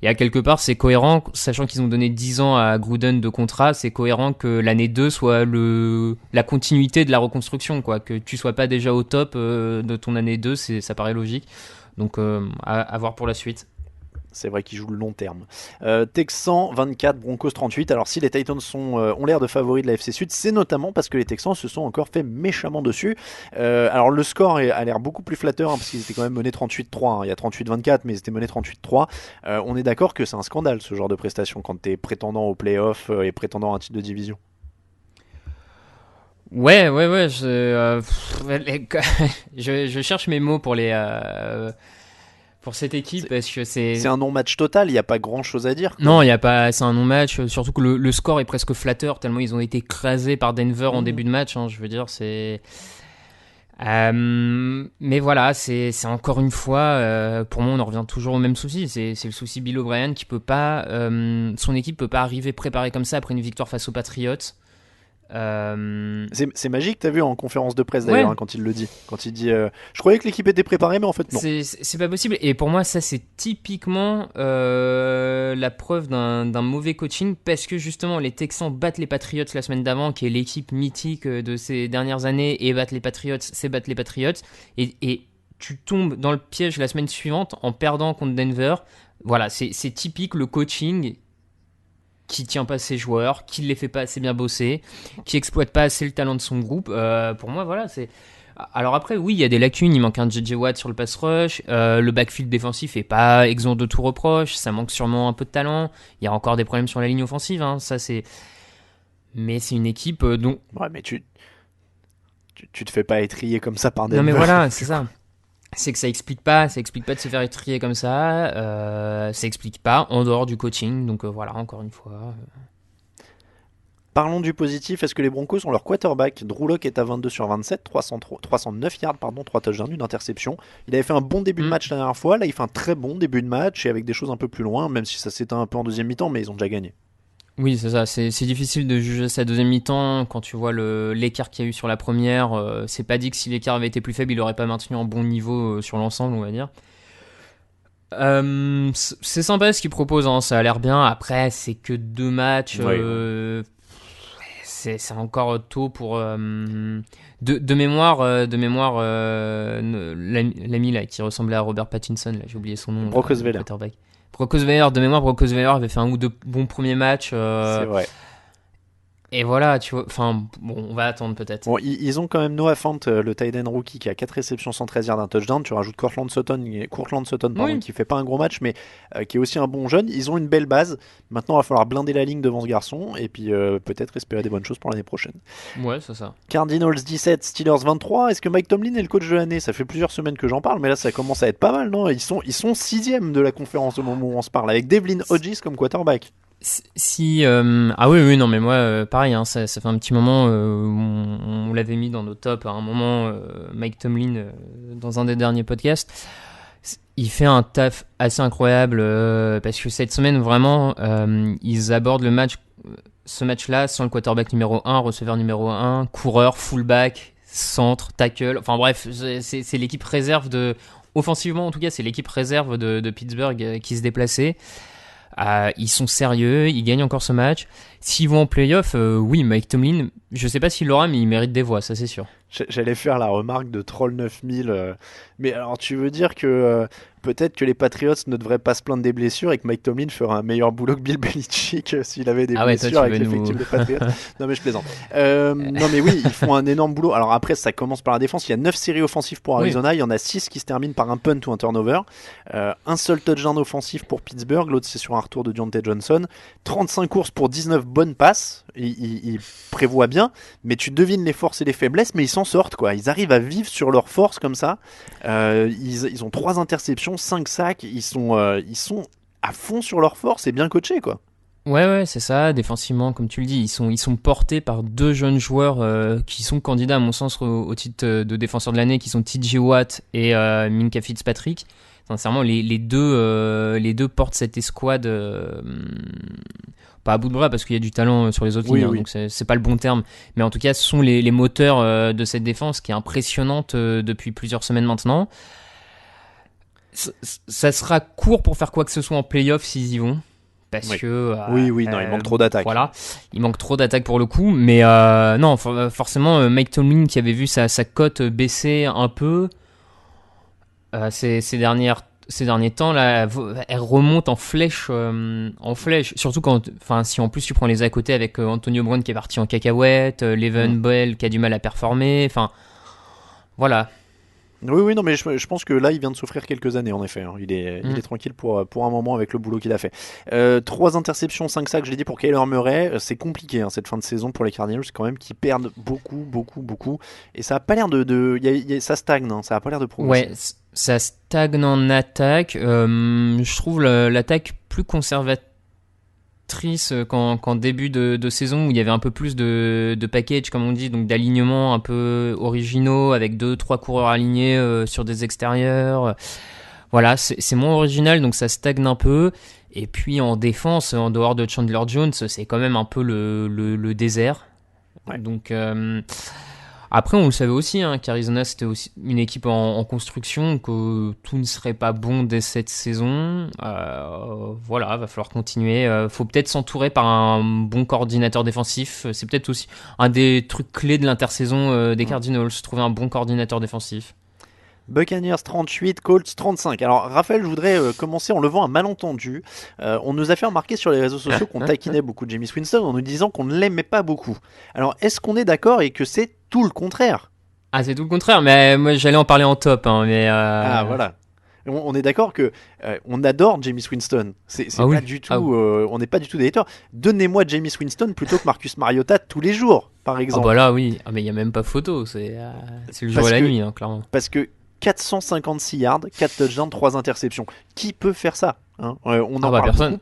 et à quelque part c'est cohérent, sachant qu'ils ont donné 10 ans à Gruden de contrat, c'est cohérent que l'année 2 soit la continuité de la reconstruction, quoi, que tu sois pas déjà au top de ton année 2, ça paraît logique, donc à voir pour la suite. C'est vrai qu'ils jouent le long terme. Texans 24, Broncos 38. Alors si les Titans ont l'air de favoris de la FC Sud, c'est notamment parce que les Texans se sont encore fait méchamment dessus. Alors le score a l'air beaucoup plus flatteur, hein, parce qu'ils étaient quand même menés 38-3. Hein. Il y a 38-24, mais ils étaient menés 38-3. On est d'accord que c'est un scandale ce genre de prestation quand t'es prétendant au play-off et prétendant à un titre de division. Ouais. Je cherche mes mots pour cette équipe, parce que c'est un non-match total, il n'y a pas grand-chose à dire, quoi. Non, il y a pas, c'est un non-match, surtout que le score est presque flatteur, tellement ils ont été écrasés par Denver en début de match, hein, je veux dire, c'est... mais voilà, c'est encore une fois, pour moi on en revient toujours au même souci, c'est le souci Bill O'Brien qui peut pas, son équipe peut pas arriver préparée comme ça après une victoire face aux Patriots. C'est magique, t'as vu en conférence de presse d'ailleurs, hein, quand il le dit. Quand il dit je croyais que l'équipe était préparée, mais en fait non. C'est pas possible. Et pour moi, ça c'est typiquement la preuve d'un mauvais coaching, parce que justement les Texans battent les Patriots la semaine d'avant, qui est l'équipe mythique de ces dernières années, et battre les Patriots, c'est battre les Patriots. Et tu tombes dans le piège la semaine suivante en perdant contre Denver. Voilà, c'est typique le coaching qui tient pas ses joueurs, qui les fait pas assez bien bosser, qui exploite pas assez le talent de son groupe. Pour moi, voilà, c'est... Alors après, oui, il y a des lacunes, il manque un JJ Watt sur le pass rush, le backfield défensif est pas exempt de tout reproche, ça manque sûrement un peu de talent, il y a encore des problèmes sur la ligne offensive, hein, ça c'est... Mais c'est une équipe dont... Ouais, mais tu te fais pas étrier comme ça par Denver. Non mais voilà, c'est ça. C'est que ça explique pas de se faire étrier comme ça, ça explique pas en dehors du coaching, donc voilà, encore une fois. Parlons du positif, est-ce que les Broncos ont leur quarterback? Drew Lock est à 22 sur 27, 309 yards, 3 touchdowns, une interception. Il avait fait un bon début de match la dernière fois, là il fait un très bon début de match, et avec des choses un peu plus loin, même si ça s'éteint un peu en deuxième mi-temps, mais ils ont déjà gagné. Oui, c'est ça, c'est difficile de juger sa deuxième mi-temps quand tu vois l'écart qu'il y a eu sur la première. C'est pas dit que si l'écart avait été plus faible, il aurait pas maintenu un bon niveau sur l'ensemble, on va dire. C'est sympa ce qu'il propose, hein, ça a l'air bien. Après, c'est que 2 matchs. c'est encore tôt pour de mémoire l'ami là qui ressemblait à Robert Pattinson, là j'ai oublié son nom. Brock Osweiler. Brock Osweiler, de mémoire, Brock Osweiler avait fait un ou deux bons premiers matchs. C'est vrai. Et voilà, tu vois, enfin, bon, on va attendre peut-être. Bon, ils ont quand même Noah Fant, le tight end rookie, qui a 4 réceptions, 113 yards, un touchdown. Tu rajoutes Courtland Sutton, Oui. qui fait pas un gros match, mais qui est aussi un bon jeune. Ils ont une belle base. Maintenant, il va falloir blinder la ligne devant ce garçon, et puis peut-être espérer des bonnes choses pour l'année prochaine. Ouais, c'est ça. Cardinals 17, Steelers 23. Est-ce que Mike Tomlin est le coach de l'année? Ça fait plusieurs semaines que j'en parle, mais là, ça commence à être pas mal, non? Ils sont 6e de la conférence au moment où on se parle, avec Devlin Hodges comme quarterback. Ah oui, non, mais moi, pareil, hein, ça fait un petit moment, on l'avait mis dans nos tops à un moment, Mike Tomlin, dans un des derniers podcasts. Il fait un taf assez incroyable, parce que cette semaine, vraiment, ils abordent ce match-là sans le quarterback numéro 1, receveur numéro 1, coureur, fullback, centre, tackle, enfin bref, c'est l'équipe réserve offensivement en tout cas, c'est l'équipe réserve de Pittsburgh qui se déplaçait. Ils sont sérieux, ils gagnent encore ce match. S'ils vont en playoff, oui, Mike Tomlin, je sais pas s'il l'aura, mais il mérite des voix, ça c'est sûr. J'allais faire la remarque de Troll 9000, mais alors tu veux dire que peut-être que les Patriots ne devraient pas se plaindre des blessures et que Mike Tomlin ferait un meilleur boulot que Bill Belichick s'il avait des blessures avec l'effectif des Patriots. Non mais je plaisante. Non mais oui, ils font un énorme boulot. Alors après, ça commence par la défense. Il y a 9 séries offensives pour Arizona, il y en a 6 qui se terminent par un punt ou un turnover. Un seul touchdown offensif pour Pittsburgh, l'autre c'est sur un retour de Deontay Johnson. 35 courses pour 19 bonnes passes. Ils prévoient bien, mais tu devines les forces et les faiblesses, mais ils s'en sortent quoi. Ils arrivent à vivre sur leurs forces comme ça. Ils ont 3 interceptions, 5 sacs. Ils sont à fond sur leurs forces et bien coachés quoi. Ouais, c'est ça. Défensivement, comme tu le dis, ils sont portés par 2 jeunes joueurs qui sont candidats, à mon sens, au titre de défenseur de l'année, qui sont TJ Watt et Minkah Fitzpatrick. Sincèrement, les deux portent cette escouade pas à bout de bras parce qu'il y a du talent sur les autres lignes, donc c'est pas le bon terme. Mais en tout cas, ce sont les moteurs de cette défense qui est impressionnante depuis plusieurs semaines maintenant. Ça sera court pour faire quoi que ce soit en playoff s'ils y vont. Parce que il manque trop d'attaques. Voilà, il manque trop d'attaques pour le coup, mais non, forcément Mike Tomlin qui avait vu sa cote baisser un peu ces derniers temps là, elle remonte en flèche, surtout si en plus tu prends les à côté avec Antonio Brown qui est parti en cacahuète, Le'Veon Bell qui a du mal à performer, enfin voilà. Oui, non, mais je pense que là, il vient de souffrir quelques années, en effet. Il est tranquille pour un moment avec le boulot qu'il a fait. 3 interceptions, 5 sacs, je l'ai dit, pour Kyler Murray. C'est compliqué, cette fin de saison pour les Cardinals, quand même, qui perdent beaucoup. Et ça a pas l'air ça stagne, hein, ça a pas l'air de progresser. Ouais, ça stagne en attaque. Je trouve l'attaque plus conservatrice qu'en début de saison où il y avait un peu plus de package comme on dit, donc d'alignements un peu originaux avec 2-3 coureurs alignés sur des extérieurs. Voilà, c'est moins original, donc ça stagne un peu. Et puis en défense, en dehors de Chandler Jones, c'est quand même un peu le désert. Ouais. Donc après, on le savait aussi, qu'Arizona c'était aussi une équipe en construction, que tout ne serait pas bon dès cette saison. Voilà, va falloir continuer. Faut peut-être s'entourer par un bon coordinateur défensif. C'est peut-être aussi un des trucs clés de l'intersaison des Cardinals, trouver un bon coordinateur défensif. Buccaneers 38, Colts 35. Alors Raphaël, je voudrais commencer en levant un malentendu. On nous a fait remarquer sur les réseaux sociaux qu'on taquinait beaucoup Jameis Winston en nous disant qu'on ne l'aimait pas beaucoup. Alors est-ce qu'on est d'accord et que c'est tout le contraire? Ah, c'est tout le contraire, mais moi j'allais en parler en top. Ah voilà. On est d'accord que on adore Jameis Winston. Pas du tout. On n'est pas du tout des haters. Donnez-moi Jameis Winston plutôt que Marcus Mariota tous les jours, par exemple. Ah bah là oui. Ah mais il y a même pas photo. C'est le jour et la nuit, clairement. Parce que 456 yards, 4 touchdowns, 3 interceptions. Qui peut faire ça, on en parle personne.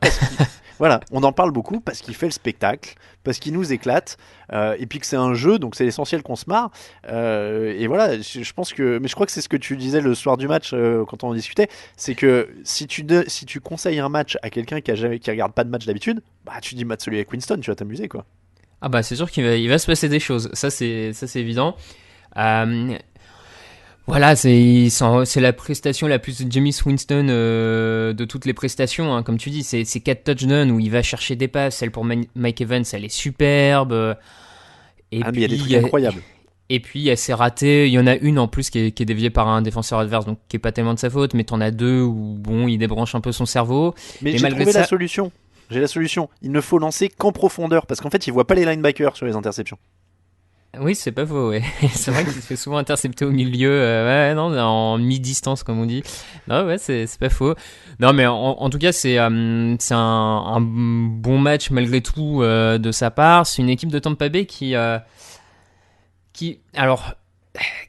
Voilà, on en parle beaucoup parce qu'il fait le spectacle, parce qu'il nous éclate, et puis que c'est un jeu, donc c'est essentiel qu'on se marre. Et voilà, je pense que, mais je crois que c'est ce que tu disais le soir du match quand on en discutait, c'est que si tu conseilles un match à quelqu'un qui regarde pas de match d'habitude, bah tu dis match celui avec Winston, tu vas t'amuser quoi. Ah bah c'est sûr qu'il va se passer des choses, ça c'est évident. Voilà, c'est la prestation la plus Jameis Winston de toutes les prestations, comme tu dis, c'est 4 touchdowns où il va chercher des passes, celle pour Mike Evans, elle est superbe. Et mais il y a des trucs incroyables. Et puis, il y a ces ratés. Il y en a une en plus qui est déviée par un défenseur adverse, donc qui est pas tellement de sa faute, mais t'en as deux où, bon, il débranche un peu son cerveau. Mais et j'ai malgré trouvé ça... la solution. J'ai la solution. Il ne faut lancer qu'en profondeur, parce qu'en fait, il voit pas les linebackers sur les interceptions. Oui, c'est pas faux, ouais. C'est vrai qu'il se fait souvent intercepter au milieu, ouais, non, en mi-distance, comme on dit. Non, ouais, c'est pas faux. Non, mais en tout cas, c'est un bon match malgré tout de sa part. C'est une équipe de Tampa Bay alors,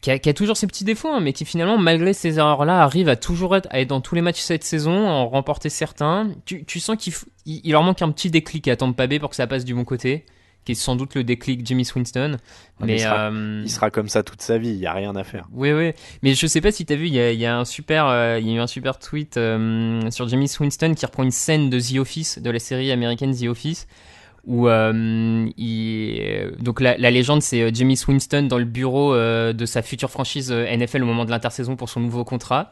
qui a toujours ses petits défauts, hein, mais qui finalement, malgré ces erreurs-là, arrive à toujours à être dans tous les matchs cette saison, en remporter certains. Tu sens qu'il leur manque un petit déclic à Tampa Bay pour que ça passe du bon côté, qui est sans doute le déclic Jameis Winston. Mais il sera comme ça toute sa vie, il y a rien à faire. Oui, oui. Mais je sais pas si t'as vu, il y a eu un super tweet sur Jameis Winston qui reprend une scène de The Office, de la série américaine The Office, où donc la légende, c'est Jameis Winston dans le bureau de sa future franchise NFL au moment de l'intersaison pour son nouveau contrat.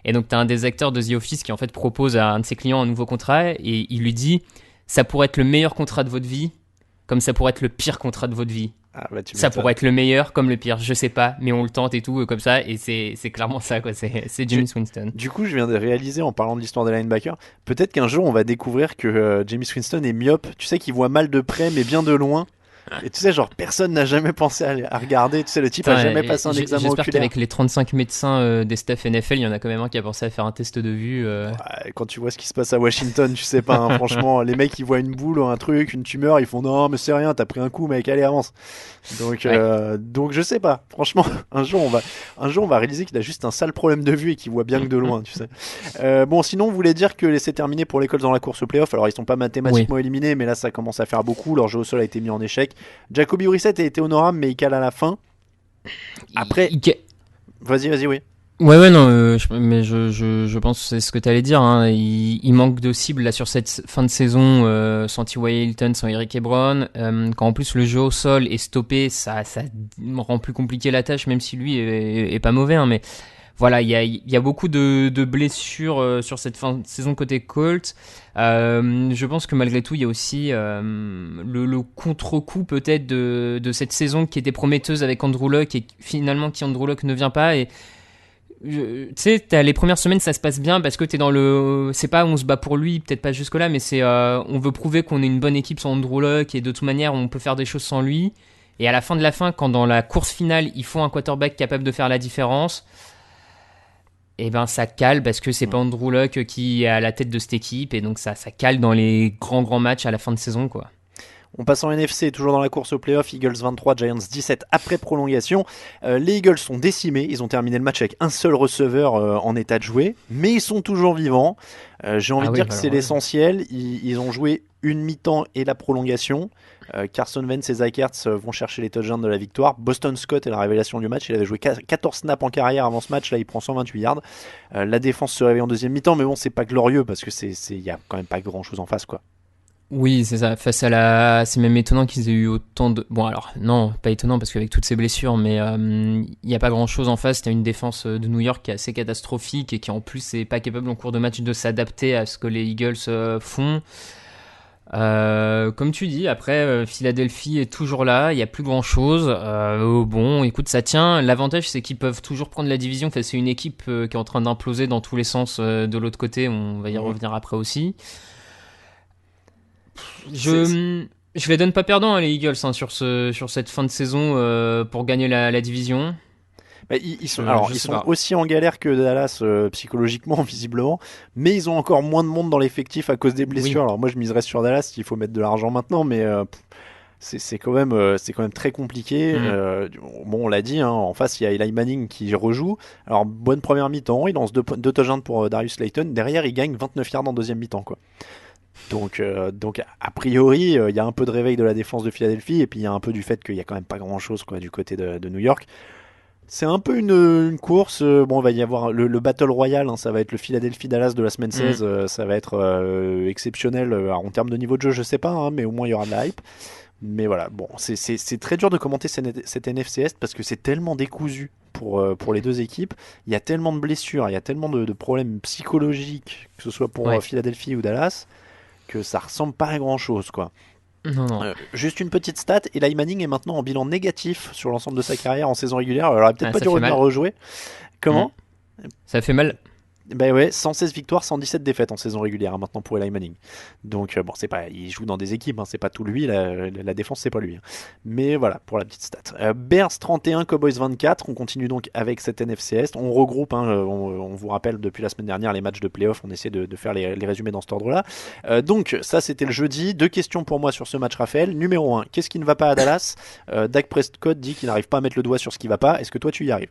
Et donc t'as un des acteurs de The Office qui en fait propose à un de ses clients un nouveau contrat et il lui dit: ça pourrait être le meilleur contrat de votre vie, comme ça pourrait être le pire contrat de votre vie. Ah, bah, Ça pourrait être le meilleur comme le pire, je sais pas, mais on le tente et tout, comme ça, et c'est clairement ça, quoi. C'est Jameis Winston. Du coup, je viens de réaliser en parlant de l'histoire des linebackers, peut-être qu'un jour on va découvrir que Jameis Winston est myope. Tu sais qu'il voit mal de près, mais bien de loin. Et tu sais, genre, personne n'a jamais pensé à regarder. Tu sais, le type a jamais passé un examen J'espère oculaire. qu'avec les 35 médecins des staff NFL, il y en a quand même un qui a pensé à faire un test de vue. Ouais, quand tu vois ce qui se passe à Washington, tu sais pas, hein, franchement, les mecs ils voient une boule ou un truc, une tumeur, ils font non, mais c'est rien, t'as pris un coup, mec, allez, avance. Donc je sais pas, franchement, un jour on va réaliser qu'il a juste un sale problème de vue et qu'il voit bien que de loin, tu sais. Bon, sinon, on voulait dire que c'est terminé pour les Colts dans la course au playoff. Alors, ils sont pas mathématiquement éliminés, mais là, ça commence à faire beaucoup. Leur jeu au sol a été mis en échec. Jacoby Brissett a été honorable, mais il cale à la fin. Après, vas-y, oui. Ouais, non, mais je pense que c'est ce que t'allais dire, hein. Il manque de cible là sur cette fin de saison, sans T.Y. Hilton, sans Eric Ebron. Quand en plus le jeu au sol est stoppé, ça rend plus compliqué la tâche, même si lui est pas mauvais, hein, mais voilà, il y a beaucoup de blessures sur cette fin de saison côté Colts. Je pense que malgré tout, il y a aussi le contre-coup peut-être de cette saison qui était prometteuse avec Andrew Luck et finalement qui Andrew Luck ne vient pas. Et tu sais, les premières semaines ça se passe bien parce que t'es dans le, c'est pas on se bat pour lui, peut-être pas jusque là, mais c'est on veut prouver qu'on est une bonne équipe sans Andrew Luck et de toute manière on peut faire des choses sans lui. Et à la fin de la fin, quand dans la course finale il faut un quarterback capable de faire la différence, et ben ça cale parce que c'est pas Andrew Luck qui est à la tête de cette équipe et donc ça cale dans les grands matchs à la fin de saison, quoi. On passe en NFC, toujours dans la course au playoff. Eagles 23, Giants 17 après prolongation. Les Eagles sont décimés. Ils ont terminé le match avec un seul receveur en état de jouer, mais ils sont toujours vivants. J'ai envie de dire que c'est l'essentiel. Ils ont joué une mi-temps et la prolongation. Carson Wentz et Zach Ertz vont chercher les touchdowns de la victoire. Boston Scott est la révélation du match. Il avait joué 14 snaps en carrière avant ce match. Là, il prend 128 yards. La défense se réveille en deuxième mi-temps, mais bon, c'est pas glorieux parce que il y a quand même pas grand-chose en face, quoi. Oui, c'est ça. Face à c'est même étonnant qu'ils aient eu autant de. Bon, alors non, pas étonnant parce qu'avec toutes ces blessures, mais il y a pas grand-chose en face. T'as une défense de New York qui est assez catastrophique et qui en plus est pas capable en cours de match de s'adapter à ce que les Eagles font. Comme tu dis, après Philadelphie est toujours là, il y a plus grand-chose. Bon, écoute, ça tient. L'avantage, c'est qu'ils peuvent toujours prendre la division. C'est une équipe qui est en train d'imploser dans tous les sens de l'autre côté. On va y revenir après aussi. Je les donne pas perdants, les Eagles, hein, sur cette fin de saison pour gagner la division. Bah, ils sont aussi en galère que Dallas psychologiquement, visiblement, mais ils ont encore moins de monde dans l'effectif à cause des blessures. Oui. Alors moi, je miserais sur Dallas, il faut mettre de l'argent maintenant, mais c'est quand même très compliqué. Bon, on l'a dit, hein, en face il y a Eli Manning qui rejoue. Alors bonne première mi-temps, il lance deux touchdowns pour Darius Slayton. Derrière, il gagne 29 yards en deuxième mi-temps, quoi. Donc a priori, il y a un peu de réveil de la défense de Philadelphie et puis il y a un peu du fait qu'il y a quand même pas grand-chose, quoi, du côté de New York. C'est un peu une course. Bon, il va y avoir le Battle Royale, hein, ça va être le Philadelphie-Dallas de la semaine 16. Ça va être exceptionnel en termes de niveau de jeu, je sais pas, hein, mais au moins il y aura de la hype. Mais voilà, bon, c'est très dur de commenter cette NFC Est parce que c'est tellement décousu pour les deux équipes. Il y a tellement de blessures, il y a tellement de problèmes psychologiques, que ce soit pour Philadelphie ou Dallas, que ça ressemble pas à grand chose, quoi. Non. Juste une petite stat, Eli Manning est maintenant en bilan négatif sur l'ensemble de sa carrière en saison régulière. Alors, il aurait peut-être pas ça dû fait revenir mal. rejouer. Comment Ça fait mal. Ben ouais, 116 victoires, 117 défaites en saison régulière maintenant pour Eli Manning. Donc bon, c'est pas, il joue dans des équipes, c'est pas tout lui, la défense c'est pas lui. Mais voilà, pour la petite stat. Bears 31, Cowboys 24, on continue donc avec cette NFC Est. On regroupe, on vous rappelle depuis la semaine dernière les matchs de playoff, on essaie de faire les résumés dans cet ordre-là. Donc ça c'était le jeudi. 2 questions pour moi sur ce match, Raphaël. Numéro 1, qu'est-ce qui ne va pas à Dallas? Dak Prescott dit qu'il n'arrive pas à mettre le doigt sur ce qui va pas. Est-ce que toi tu y arrives?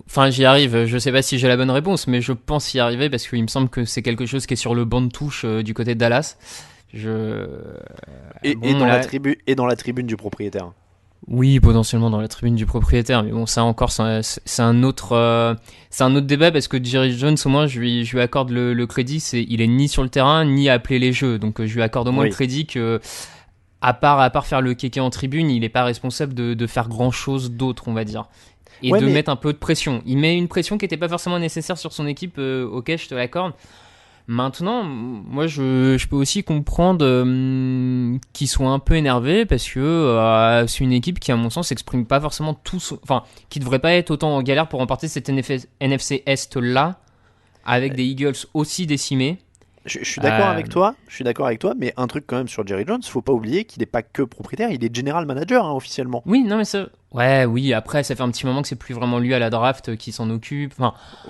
Enfin, j'y arrive. Je sais pas si j'ai la bonne réponse, mais je pense y arriver parce qu'il me semble que c'est quelque chose qui est sur le banc de touche du côté de Dallas. Et dans la tribune du propriétaire. Oui, potentiellement dans la tribune du propriétaire, mais bon, ça encore, c'est un autre débat parce que Jerry Jones, au moins, je lui accorde le crédit. Il est ni sur le terrain ni à appeler les jeux, donc je lui accorde au moins le crédit que. À part faire le kéké en tribune, il n'est pas responsable de faire grand chose d'autre, on va dire. Et mettre un peu de pression. Il met une pression qui n'était pas forcément nécessaire sur son équipe, ok, je te l'accorde. Maintenant, moi, je peux aussi comprendre qu'ils soient un peu énervés parce que c'est une équipe qui, à mon sens, s'exprime pas forcément qui devrait pas être autant en galère pour remporter cette NFC Est-là, avec des Eagles aussi décimés. Je suis d'accord avec toi, mais un truc quand même sur Jerry Jones, faut pas oublier qu'il n'est pas que propriétaire, il est general manager officiellement. Oui, non mais ça... Oui, après ça fait un petit moment que c'est plus vraiment lui à la draft qui s'en occupe.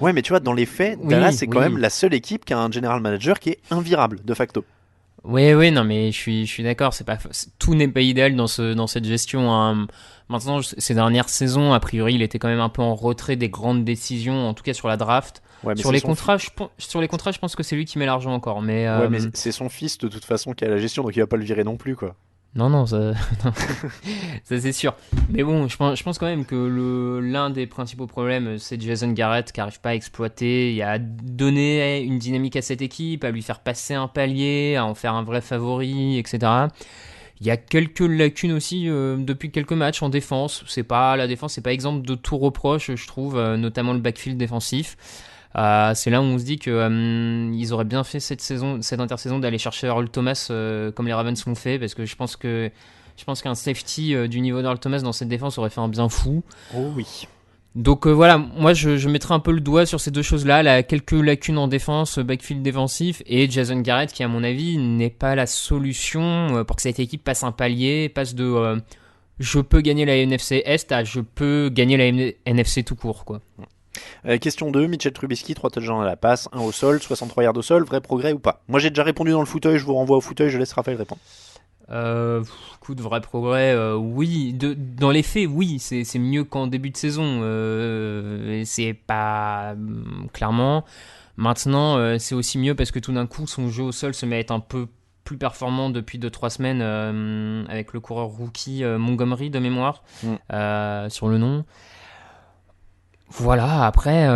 Ouais, mais tu vois, dans les faits, Dallas c'est quand même la seule équipe qui a un general manager qui est invirable, de facto. Oui, non mais je suis d'accord, tout n'est pas idéal dans cette gestion. Hein. Maintenant, ces dernières saisons, a priori, il était quand même un peu en retrait des grandes décisions, en tout cas sur la draft. Ouais, sur les contrats, je pense que c'est lui qui met l'argent encore. Mais mais c'est son fils de toute façon qui a la gestion, donc il va pas le virer non plus, quoi. Non, ça c'est sûr. Mais bon, je pense quand même que l'un des principaux problèmes, c'est Jason Garrett qui n'arrive pas à exploiter, à donner une dynamique à cette équipe, à lui faire passer un palier, à en faire un vrai favori, etc. Il y a quelques lacunes aussi depuis quelques matchs en défense. La défense, c'est pas exemple de tout reproche, je trouve, notamment le backfield défensif. C'est là où on se dit que ils auraient bien fait cette intersaison d'aller chercher Earl Thomas comme les Ravens l'ont fait, parce que je pense qu'un safety du niveau d'Earl Thomas dans cette défense aurait fait un bien fou. Oh oui. Donc voilà, moi je mettrai un peu le doigt sur ces deux choses-là, quelques lacunes en défense, backfield défensif, et Jason Garrett qui à mon avis n'est pas la solution pour que cette équipe passe un palier, passe de je peux gagner la NFC Est à je peux gagner la NFC tout court, quoi. Question 2, Mitchell Trubisky, 3 touchdowns à la passe, 1 au sol, 63 yards au sol, vrai progrès ou pas? Moi j'ai déjà répondu dans le fauteuil, je vous renvoie au fauteuil, je laisse Raphaël répondre. Coup de vrai progrès, oui. Dans les faits, oui, c'est mieux qu'en début de saison. C'est pas clairement. Maintenant, c'est aussi mieux parce que tout d'un coup, son jeu au sol se met à être un peu plus performant depuis 2-3 semaines avec le coureur rookie Montgomery de mémoire sur le nom. Voilà, après,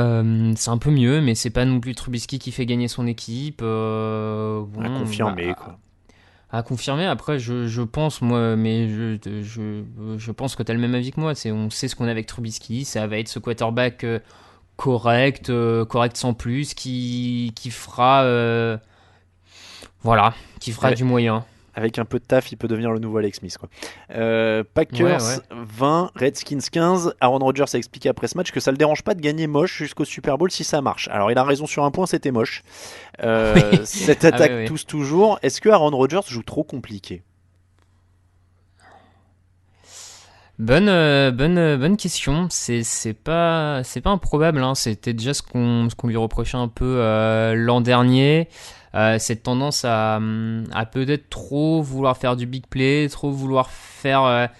c'est un peu mieux, mais c'est pas non plus Trubisky qui fait gagner son équipe. À confirmer, quoi. À confirmer, après, je pense, moi, mais je pense que tu as le même avis que moi. On sait ce qu'on a avec Trubisky, ça va être ce quarterback correct sans plus, qui fera, du moyen. Avec un peu de taf, il peut devenir le nouveau Alex Smith, quoi. Packers 20, Redskins 15. Aaron Rodgers a expliqué après ce match que ça le dérange pas de gagner moche jusqu'au Super Bowl si ça marche. Alors il a raison sur un point, c'était moche. Cette attaque tous toujours. Est-ce que Aaron Rodgers joue trop compliqué? Bonne question. C'est pas improbable. Hein. C'était déjà ce qu'on lui reprochait un peu l'an dernier. Cette tendance à peut-être trop vouloir faire du big play, trop vouloir faire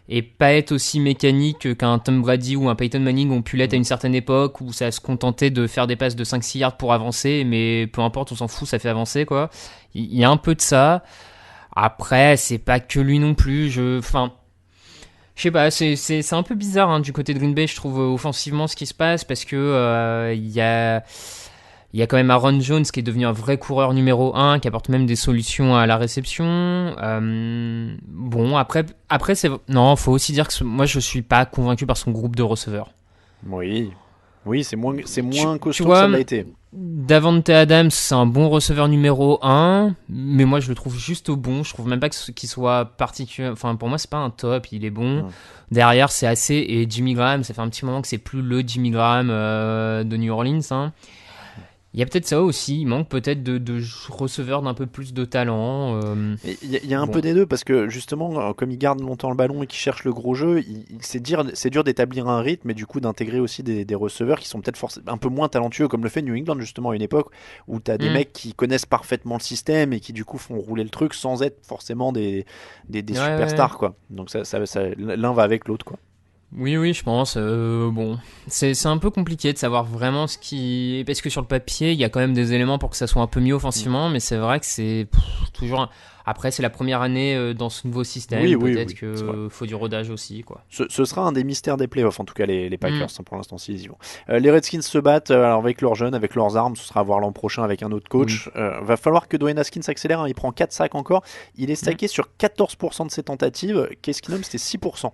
et pas être aussi mécanique qu'un Tom Brady ou un Peyton Manning ont pu l'être à une certaine époque où ça se contentait de faire des passes de 5-6 yards pour avancer, mais peu importe, on s'en fout, ça fait avancer, quoi. Il y a un peu de ça. Après, c'est pas que lui non plus. Je sais pas, c'est un peu bizarre hein, du côté de Green Bay, je trouve offensivement ce qui se passe parce que il y a quand même Aaron Jones qui est devenu un vrai coureur numéro 1, qui apporte même des solutions à la réception. Bon, après faut aussi dire que moi je suis pas convaincu par son groupe de receveurs. Oui, c'est moins costaud vois, que ça l'a été. Davante Adams, c'est un bon receveur numéro 1, mais moi je le trouve juste au bon. Je trouve même pas qu'il soit particulier. Enfin, pour moi, c'est pas un top, il est bon. Derrière, c'est assez. Et Jimmy Graham, ça fait un petit moment que c'est plus le Jimmy Graham de New Orleans. Hein. Il y a peut-être ça aussi, il manque peut-être de receveurs d'un peu plus de talent. Il y a un peu des deux, parce que justement, comme il garde longtemps le ballon et qu'il cherche le gros jeu, c'est dur d'établir un rythme et du coup d'intégrer aussi des receveurs qui sont peut-être un peu moins talentueux, comme le fait New England justement à une époque où tu as des mecs qui connaissent parfaitement le système et qui du coup font rouler le truc sans être forcément des superstars, quoi. Donc l'un va avec l'autre, quoi. Oui, je pense. Bon, c'est un peu compliqué de savoir vraiment ce qui... Parce que sur le papier, il y a quand même des éléments pour que ça soit un peu mieux offensivement, mais c'est vrai que c'est toujours... Après, c'est la première année dans ce nouveau système. Peut-être qu'il faut du rodage aussi, quoi. Ce sera un des mystères des playoffs, en tout cas les Packers, pour l'instant, s'ils y vont. Les Redskins se battent alors avec leurs jeunes, avec leurs armes. Ce sera à voir l'an prochain avec un autre coach. Va falloir que Dwayne Haskins s'accélère. Hein, il prend 4 sacs encore. Il est stacké sur 14% de ses tentatives. Qu'est-ce qu'il nomme ? C'était 6%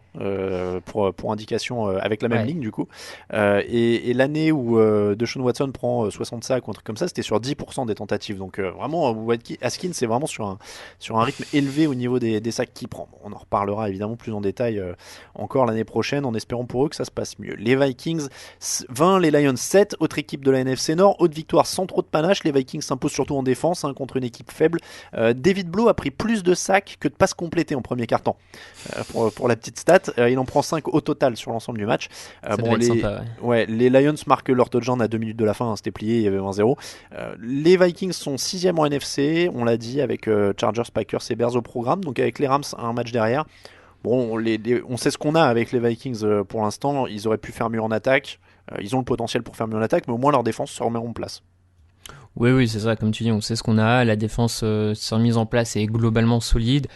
pour indication avec la même ligne, du coup. Et l'année où Deshaun Watson prend 60 sacs ou un truc comme ça, c'était sur 10% des tentatives. Donc vraiment, Haskins, c'est vraiment sur un rythme élevé au niveau des sacs qu'il prend. On en reparlera évidemment plus en détail encore l'année prochaine, en espérant pour eux que ça se passe mieux. Les Vikings 20, les Lions 7, autre équipe de la NFC Nord, haute victoire sans trop de panache. Les Vikings s'imposent surtout en défense contre une équipe faible. David Blow a pris plus de sacs que de passes complétées en premier quart-temps. Pour la petite stat, il en prend 5 au total sur l'ensemble du match. Les Lions marquent leur touchdown à 2 minutes de la fin, c'était plié, il y avait 1-0. Les Vikings sont 6e en NFC, on l'a dit, avec Chargers, Packers et Bears au programme, donc avec les Rams un match derrière. Bon, on sait ce qu'on a avec les Vikings pour l'instant. Ils auraient pu faire mieux en attaque, ils ont le potentiel pour faire mieux en attaque, mais au moins leur défense se remet en place. Oui, c'est ça, comme tu dis, on sait ce qu'on a. La défense s'est remise en place et est globalement solide.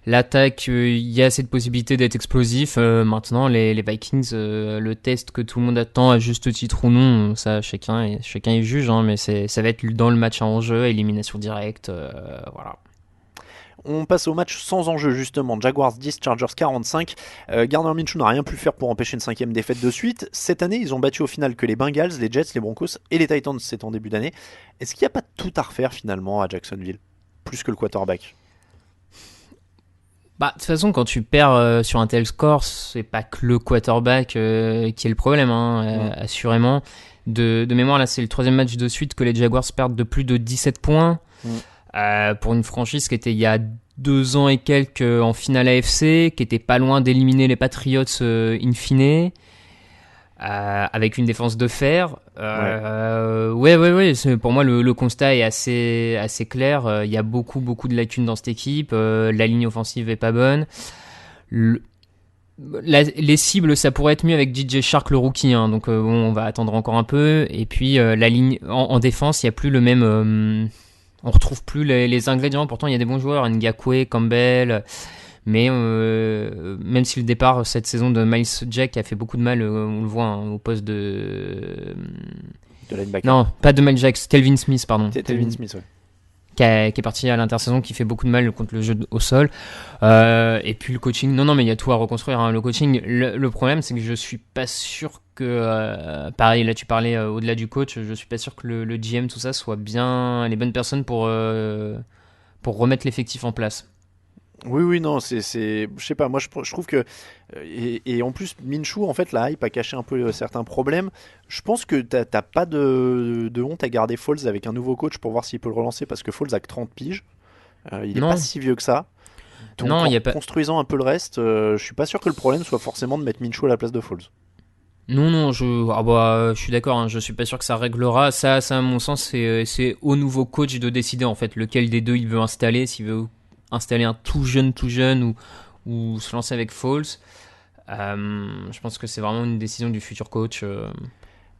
L'attaque, il y a cette possibilité d'être explosif. Maintenant, les Vikings, le test que tout le monde attend à juste titre ou non, ça chacun est juge, hein, mais ça va être dans le match à enjeu, élimination directe, voilà. On passe au match sans enjeu justement, Jaguars 10, Chargers 45. Gardner Minshew n'a rien pu faire pour empêcher une 5e défaite de suite. Cette année, ils ont battu au final que les Bengals, les Jets, les Broncos et les Titans, c'est en début d'année. Est-ce qu'il n'y a pas tout à refaire finalement à Jacksonville, plus que le quarterback ? De toute façon, quand tu perds sur un tel score, c'est pas que le quarterback qui est le problème, assurément. De mémoire, là, c'est le 3e match de suite que les Jaguars perdent de plus de 17 points. Pour une franchise qui était il y a 2 ans et quelques en finale AFC, qui était pas loin d'éliminer les Patriots in fine, avec une défense de fer. Pour moi, le constat est assez clair. Il y a beaucoup de lacunes dans cette équipe. La ligne offensive est pas bonne. Les cibles, ça pourrait être mieux avec DJ Shark, le rookie. Hein, donc on va attendre encore un peu. Et puis la ligne en défense, il y a plus le même. On retrouve plus les ingrédients. Pourtant, il y a des bons joueurs, Ngakoue, Campbell. Mais même si le départ cette saison de Miles Jack a fait beaucoup de mal, on le voit au poste de linebacker. Non, pas de Miles Jack, Telvin Smith, pardon. Telvin Smith, ouais. Qui est parti à l'intersaison, qui fait beaucoup de mal contre le jeu au sol. Et puis le coaching, non, mais il y a tout à reconstruire. Hein. Le coaching, le problème, c'est que je suis pas sûr que, pareil, là tu parlais au-delà du coach, je suis pas sûr que le GM, tout ça, soit bien les bonnes personnes pour remettre l'effectif en place. Oui, non, c'est je sais pas, moi je trouve que et en plus Minshew, en fait, la hype a caché un peu certains problèmes. Je pense que t'as pas de honte à garder Foles avec un nouveau coach pour voir s'il peut le relancer, parce que Foles a que 30 piges, il est pas si vieux que ça. Donc non, construisant un peu le reste, je suis pas sûr que le problème soit forcément de mettre Minshew à la place de Foles. Non, je suis d'accord, hein, je suis pas sûr que ça réglera. Ça à mon sens, c'est au nouveau coach de décider en fait lequel des deux il veut installer, s'il veut installer un tout jeune ou se lancer avec Foles. Je pense que c'est vraiment une décision du futur coach.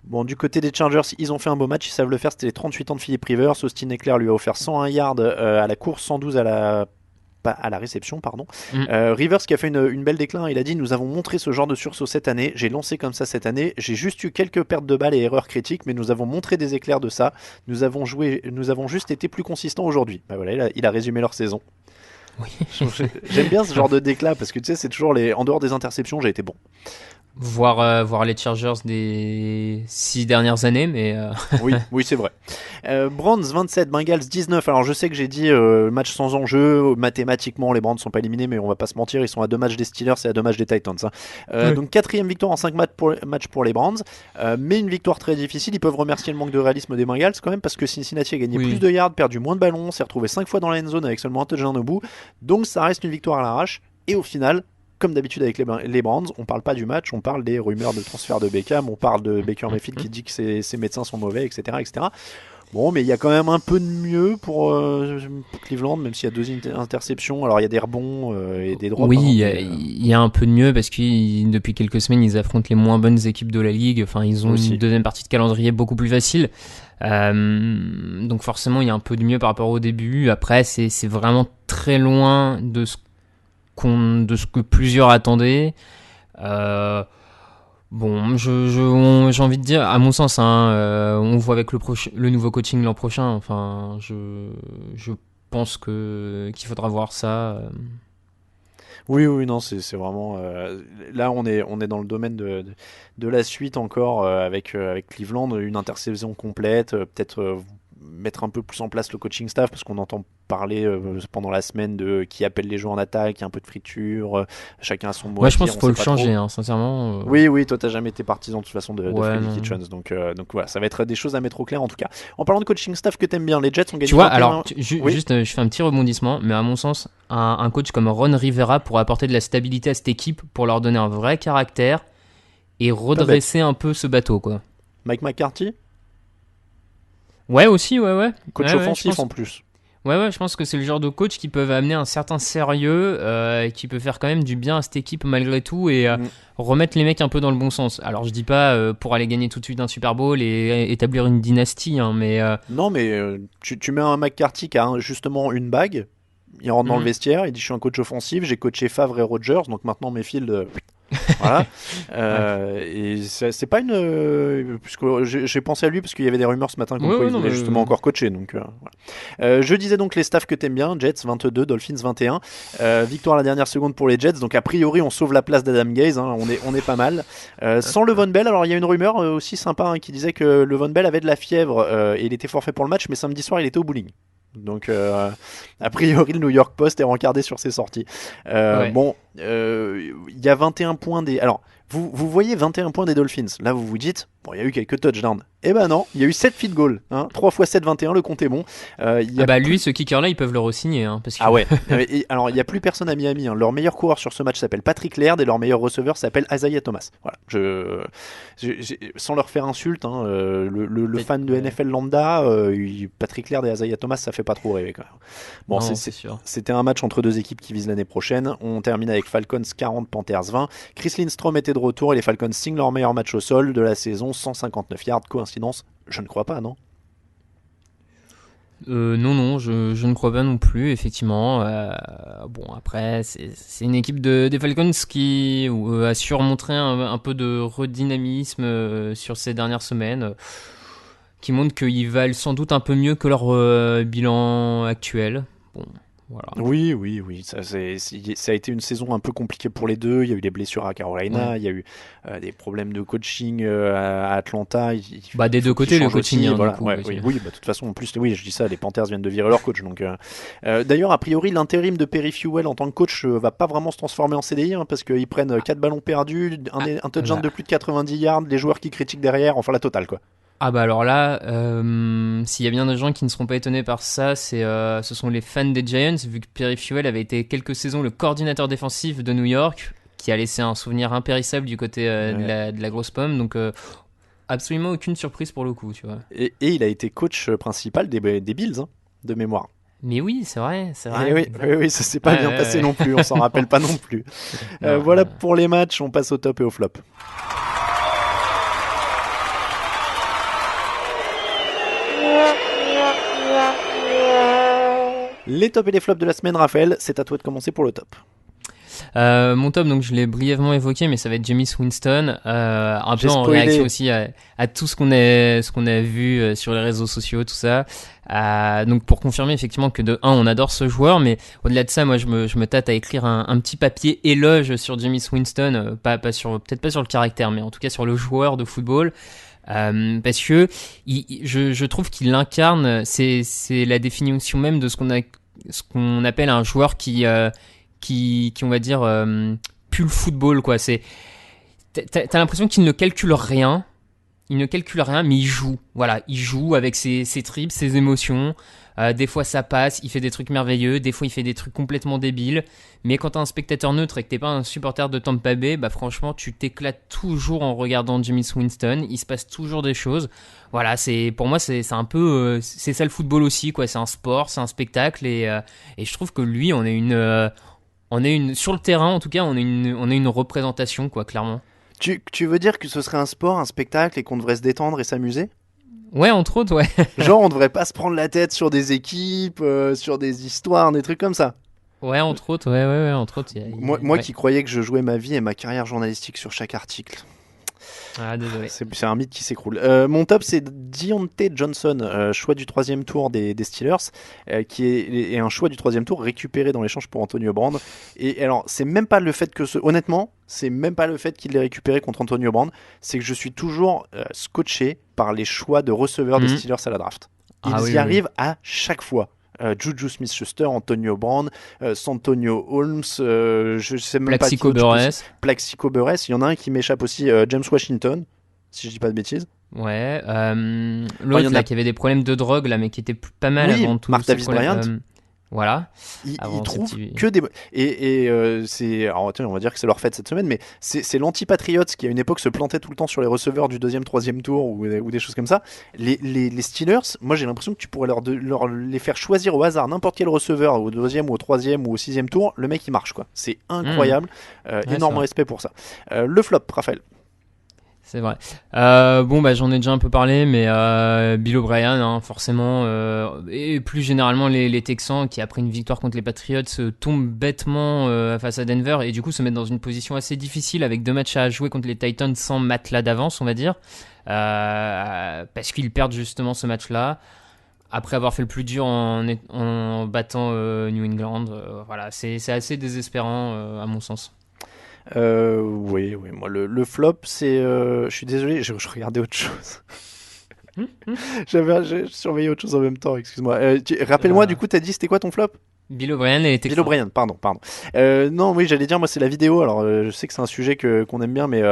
Bon, du côté des Chargers, ils ont fait un beau match, ils savent le faire. C'était les 38 ans de Philip Rivers. Austin Ekeler lui a offert 101 yards à la course, 112 à la réception, pardon. Rivers qui a fait une belle déclin, il a dit: nous avons montré ce genre de sursaut cette année, j'ai lancé comme ça cette année, j'ai juste eu quelques pertes de balles et erreurs critiques, mais nous avons montré des éclairs de ça, nous avons juste été plus consistants aujourd'hui. Voilà, il a résumé leur saison. J'aime bien ce genre de déclat parce que tu sais, c'est toujours en dehors des interceptions, j'ai été bon. Voir les Chargers des 6 dernières années, mais Oui, c'est vrai. Browns 27, Bengals 19. Alors je sais que j'ai dit match sans enjeu. Mathématiquement, les Browns sont pas éliminés, mais on va pas se mentir, ils sont à 2 matchs des Steelers et à 2 matchs des Titans. Oui. Donc 4e victoire en 5 matchs pour les Browns, mais une victoire très difficile. Ils peuvent remercier le manque de réalisme des Bengals quand même parce que Cincinnati a gagné plus de yards, perdu moins de ballons, s'est retrouvé 5 fois dans la end zone avec seulement un touchdown au bout. Donc ça reste une victoire à l'arrache. Et au final, comme d'habitude avec les Browns, on parle pas du match, on parle des rumeurs de transfert de Beckham, on parle de Baker Mayfield qui dit que ses médecins sont mauvais, etc., etc. Bon, mais il y a quand même un peu de mieux pour Cleveland, même s'il y a 2 interceptions. Alors il y a des rebonds et des drops. Oui, il y a un peu de mieux parce que depuis quelques semaines, ils affrontent les moins bonnes équipes de la ligue. Enfin, ils ont une deuxième partie de calendrier beaucoup plus facile. Donc forcément, il y a un peu de mieux par rapport au début. Après, c'est vraiment très loin de ce que plusieurs attendaient. Bon, j'ai envie de dire, à mon sens, on voit avec le nouveau coaching l'an prochain. Enfin, je pense qu'il faudra voir ça. Oui, non, c'est vraiment. Là, on est dans le domaine de la suite encore avec Cleveland, une intersaison complète, peut-être mettre un peu plus en place le coaching staff parce qu'on entend parler pendant la semaine de qui appelle les joueurs en attaque, il y a un peu de friture, chacun a son mot. Ouais, je pense qu'il faut le changer, sincèrement. Oui, toi t'as jamais été partisan de toute façon de Freddy Kitchens, donc voilà, ça va être des choses à mettre au clair en tout cas. En parlant de coaching staff que t'aimes bien, les Jets ont gagné. Tu vois, alors juste, je fais un petit rebondissement, mais à mon sens, un coach comme Ron Rivera pourrait apporter de la stabilité à cette équipe pour leur donner un vrai caractère et redresser un peu ce bateau, quoi. Mike McCarthy. Ouais, aussi, ouais. Coach offensif en plus. Ouais, je pense que c'est le genre de coach qui peuvent amener un certain sérieux, qui peut faire quand même du bien à cette équipe malgré tout et remettre les mecs un peu dans le bon sens. Alors je dis pas pour aller gagner tout de suite un Super Bowl et établir une dynastie, mais... Non, mais tu mets un McCarthy qui a justement une bague, il rentre dans le vestiaire, il dit je suis un coach offensif, j'ai coaché Favre et Rodgers, donc maintenant Mayfield... voilà. Et c'est pas une puisque j'ai pensé à lui parce qu'il y avait des rumeurs ce matin comme quoi il voulait justement encore coacher, donc voilà. Je disais donc les staffs que t'aimes bien, Jets 22, Dolphins 21, victoire à la dernière seconde pour les Jets, donc a priori on sauve la place d'Adam Gaze, on est pas mal, sans Le'Veon Bell. Alors il y a une rumeur aussi sympa qui disait que Le'Veon Bell avait de la fièvre et il était forfait pour le match, mais samedi soir il était au bowling. Donc a priori le New York Post est rencardé sur ses sorties. Bon, il y a 21 points des... Alors vous voyez 21 points des Dolphins, là vous vous dites bon, il y a eu quelques touchdowns. Eh ben non, il y a eu 7 field goals, 3 x 7, 21, le compte est bon. Lui, ce kicker là, ils peuvent le re-signer, parce que... Ah ouais. Alors il n'y a plus personne à Miami, Leur meilleur coureur sur ce match s'appelle Patrick Laird et leur meilleur receveur s'appelle Isaiah Thomas. Voilà. Sans leur faire insulte, le fan de NFL lambda, Patrick Laird et Isaiah Thomas, ça fait pas trop rêver quand même. Bon, non, c'était un match entre deux équipes qui visent l'année prochaine. On termine avec Falcons 40, Panthers 20. Chris Lindstrom était de retour et les Falcons signent leur meilleur match au sol de la saison, 159 yards. Coïncidence? Je ne crois pas, non? Non, je ne crois pas non plus, effectivement. Bon, après, c'est une équipe des Falcons qui a su remontrer un peu de redynamisme sur ces dernières semaines, qui montre qu'ils valent sans doute un peu mieux que leur bilan actuel. Bon, voilà. Oui. Ça a été une saison un peu compliquée pour les deux. Il y a eu des blessures à Carolina, il y a eu des problèmes de coaching à Atlanta. Des deux côtés, le coaching. Voilà. De toute façon, en plus, je dis ça, les Panthers viennent de virer leur coach. Donc, d'ailleurs, a priori, l'intérim de Perry Fewell en tant que coach va pas vraiment se transformer en CDI, parce qu'ils prennent 4 ballons perdus, un touchdown de plus de 90 yards, les joueurs qui critiquent derrière, enfin la totale, quoi. Alors là, s'il y a bien des gens qui ne seront pas étonnés par ça, ce sont les fans des Giants, vu que Perry Fewell avait été quelques saisons le coordinateur défensif de New York, qui a laissé un souvenir impérissable du côté de la grosse pomme, donc absolument aucune surprise pour le coup, tu vois. Et il a été coach principal des Bills, de mémoire. Mais oui, c'est vrai. Oui, ça s'est pas bien passé non plus, on s'en rappelle pas non plus. Voilà pour les matchs, on passe au top et au flop. Les tops et les flops de la semaine, Raphaël, c'est à toi de commencer pour le top. Mon top, donc je l'ai brièvement évoqué, mais ça va être Jameis Winston, un peu en réaction aussi à tout ce qu'on a vu sur les réseaux sociaux, tout ça. Donc pour confirmer effectivement que de 1 on adore ce joueur, mais au-delà de ça, moi je me tâte à écrire un petit papier éloge sur Jameis Winston, peut-être pas sur le caractère, mais en tout cas sur le joueur de football. Parce que je trouve qu'il incarne, c'est la définition même de ce qu'on appelle un joueur qui on va dire pue le football, quoi. T'as l'impression qu'il ne calcule rien. Il ne calcule rien, mais il joue. Voilà, il joue avec ses tripes, ses émotions. Des fois ça passe, il fait des trucs merveilleux. Des fois il fait des trucs complètement débiles. Mais quand t'es un spectateur neutre et que t'es pas un supporter de Tampa Bay, bah franchement tu t'éclates toujours en regardant Jameis Winston. Il se passe toujours des choses. Voilà, pour moi c'est un peu c'est ça le football aussi, quoi. C'est un sport, c'est un spectacle et je trouve que lui on est une sur le terrain en tout cas on est une représentation, quoi, clairement. Tu veux dire que ce serait un sport, un spectacle et qu'on devrait se détendre et s'amuser ? Ouais, entre autres, ouais. Genre, on devrait pas se prendre la tête sur des équipes, sur des histoires, des trucs comme ça. Ouais, entre autres, ouais, entre autres. Moi qui croyais que je jouais ma vie et ma carrière journalistique sur chaque article. Ah, désolé. C'est un mythe qui s'écroule. Mon top, c'est Diontae Johnson, choix du 3e tour des Steelers, qui est un choix du 3e tour récupéré dans l'échange pour Antonio Brown. Et alors, c'est même pas le fait honnêtement, c'est même pas le fait qu'il l'ait récupéré contre Antonio Brown, c'est que je suis toujours scotché par les choix de receveurs des Steelers à la draft. Ils y arrivent à chaque fois. Juju Smith-Schuster, Antonio Brown, Santonio Holmes, je sais même Plaxico Burress. Plaxico Burress, il y en a un qui m'échappe aussi, James Washington, si je dis pas de bêtises. Ouais, l'autre là, qui avait des problèmes de drogue là, mais qui était pas mal avant tout. Martavis Bryant. Voilà. Ils trouvent que des... c'est... Alors, tiens, on va dire que c'est leur fête cette semaine, mais c'est l'anti-Patriots qui à une époque se plantait tout le temps sur les receveurs du 2e, 3e tour ou des choses comme ça. Les Steelers, moi j'ai l'impression que tu pourrais leur les faire choisir au hasard n'importe quel receveur au 2e ou au 3e ou au 6e tour, le mec il marche, quoi. C'est incroyable. Énorme respect pour ça. Le flop, Raphaël. C'est vrai. J'en ai déjà un peu parlé, mais Bill O'Brien, hein, forcément, et plus généralement les Texans qui après une victoire contre les Patriots tombent bêtement face à Denver et du coup se mettent dans une position assez difficile avec 2 matchs à jouer contre les Titans sans matelas d'avance, on va dire, parce qu'ils perdent justement ce match-là. Après avoir fait le plus dur en battant New England, voilà, c'est assez désespérant à mon sens. Oui, moi le flop c'est, je suis désolé, je regardais autre chose. J'ai surveillé autre chose en même temps, excuse-moi. Rappelle-moi, du coup, t'as dit c'était quoi ton flop? Bill O'Brien et Texans. Bill O'Brien, pardon. Non, oui, j'allais dire, moi, c'est la vidéo. Alors, je sais que c'est un sujet qu'on aime bien, mais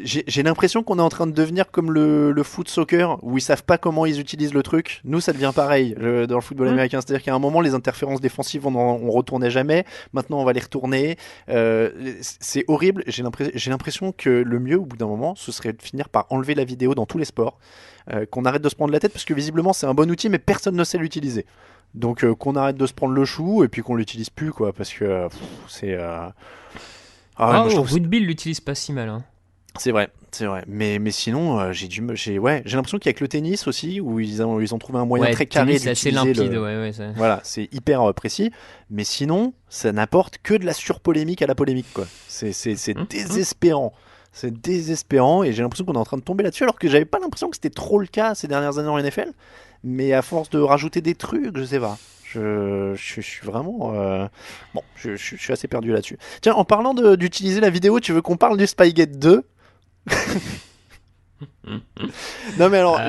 j'ai l'impression qu'on est en train de devenir comme le foot soccer, où ils savent pas comment ils utilisent le truc. Nous, ça devient pareil dans le football américain. C'est-à-dire qu'à un moment, les interférences défensives, on retournait jamais. Maintenant, on va les retourner. C'est horrible. J'ai l'impression que le mieux, au bout d'un moment, ce serait de finir par enlever la vidéo dans tous les sports. Qu'on arrête de se prendre la tête, parce que visiblement, c'est un bon outil, mais personne ne sait l'utiliser. Donc qu'on arrête de se prendre le chou et puis qu'on l'utilise plus, quoi, parce que c'est Rugby l'utilise pas si mal, hein. C'est vrai. Mais sinon j'ai l'impression qu'il y a que le tennis aussi où ils ont trouvé un moyen très carré d'utiliser. C'est assez limpide, Voilà, c'est hyper précis, mais sinon ça n'apporte que de la surpolémique à la polémique, quoi. C'est désespérant. C'est désespérant et j'ai l'impression qu'on est en train de tomber là-dessus, alors que j'avais pas l'impression que c'était trop le cas ces dernières années en NFL. Mais à force de rajouter des trucs, je sais pas. Je suis vraiment... je suis assez perdu là-dessus. Tiens, en parlant d'utiliser la vidéo, tu veux qu'on parle du Spygate 2 ? Non mais alors,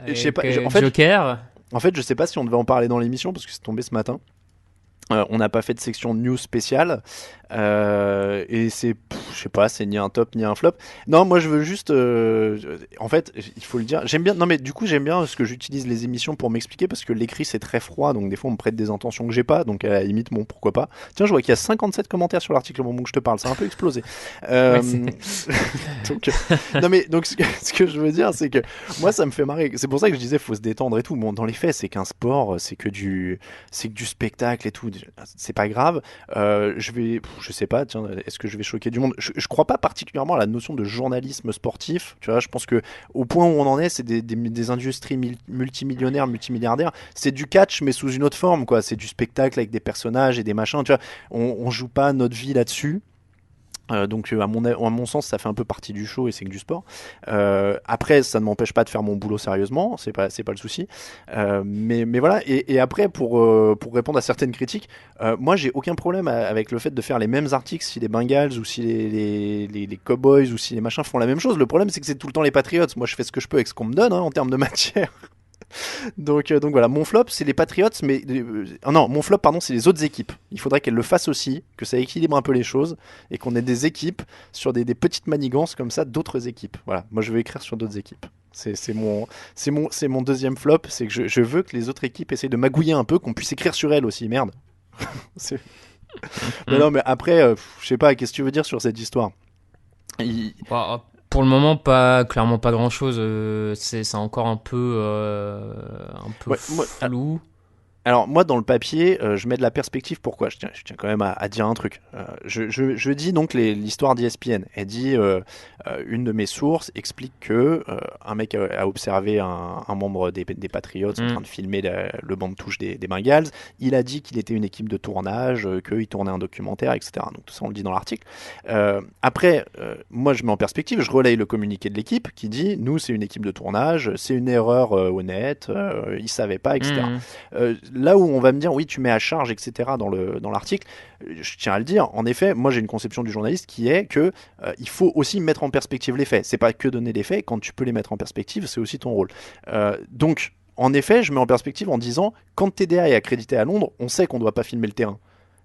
je sais pas... Joker. En fait, je sais pas si on devait en parler dans l'émission, parce que c'est tombé ce matin. On n'a pas fait de section news spéciale et c'est, je sais pas, c'est ni un top ni un flop. Non, moi je veux juste, en fait, il faut le dire. J'aime bien. Non mais du coup j'aime bien parce que j'utilise les émissions pour m'expliquer, parce que l'écrit c'est très froid, donc des fois on me prête des intentions que j'ai pas, donc à la limite bon pourquoi pas. Tiens, je vois qu'il y a 57 commentaires sur l'article au moment où je te parle, ça a un peu explosé. Donc ce que je veux dire c'est que moi ça me fait marrer. C'est pour ça que je disais faut se détendre et tout. Bon, dans les faits c'est qu'un sport, c'est que du spectacle et tout. C'est pas grave. Je sais pas, tiens, est-ce que je vais choquer du monde? je crois pas particulièrement à la notion de journalisme sportif. Tu vois, je pense que au point où on en est, c'est des industries multimillionnaires, multimilliardaires. C'est du catch, mais sous une autre forme, quoi. C'est du spectacle avec des personnages et des machins. Tu vois, on joue pas notre vie là-dessus. Donc à mon sens ça fait un peu partie du show et c'est que du sport. Après ça ne m'empêche pas de faire mon boulot sérieusement, c'est pas le souci. Mais voilà, et après pour répondre à certaines critiques, moi j'ai aucun problème avec le fait de faire les mêmes articles si les Bengals ou si les Cowboys ou si les machins font la même chose. Le problème c'est que c'est tout le temps les Patriots. Moi je fais ce que je peux avec ce qu'on me donne en termes de matière. Donc voilà, mon flop c'est les Patriots, mais non, mon flop pardon c'est les autres équipes. Il faudrait qu'elles le fassent aussi, que ça équilibre un peu les choses et qu'on ait des équipes sur des petites manigances comme ça d'autres équipes. Voilà, moi je veux écrire sur d'autres équipes. C'est mon deuxième flop, c'est que je veux que les autres équipes essayent de magouiller un peu, qu'on puisse écrire sur elles aussi. Merde. Mais non, mais après, je sais pas, qu'est-ce que tu veux dire sur cette histoire? Pour le moment, clairement pas grand chose. C'est encore un peu flou. Alors moi dans le papier, je mets de la perspective. Pourquoi je tiens quand même à dire un truc. Je dis donc l'histoire d'ESPN. Elle dit une de mes sources explique que un mec a observé un membre des Patriots en train de filmer le banc de touche des Bengals. Il a dit qu'il était une équipe de tournage, qu'il tournait un documentaire, etc. Donc tout ça on le dit dans l'article. Après, moi je mets en perspective, je relaye le communiqué de l'équipe qui dit nous c'est une équipe de tournage, c'est une erreur honnête, ils savaient pas, etc. Là où on va me dire oui tu mets à charge etc. dans l'article, je tiens à le dire, en effet moi j'ai une conception du journaliste qui est que il faut aussi mettre en perspective les faits, c'est pas que donner des faits, quand tu peux les mettre en perspective c'est aussi ton rôle. Donc en effet je mets en perspective en disant quand TDA est accrédité à Londres on sait qu'on doit pas filmer le terrain.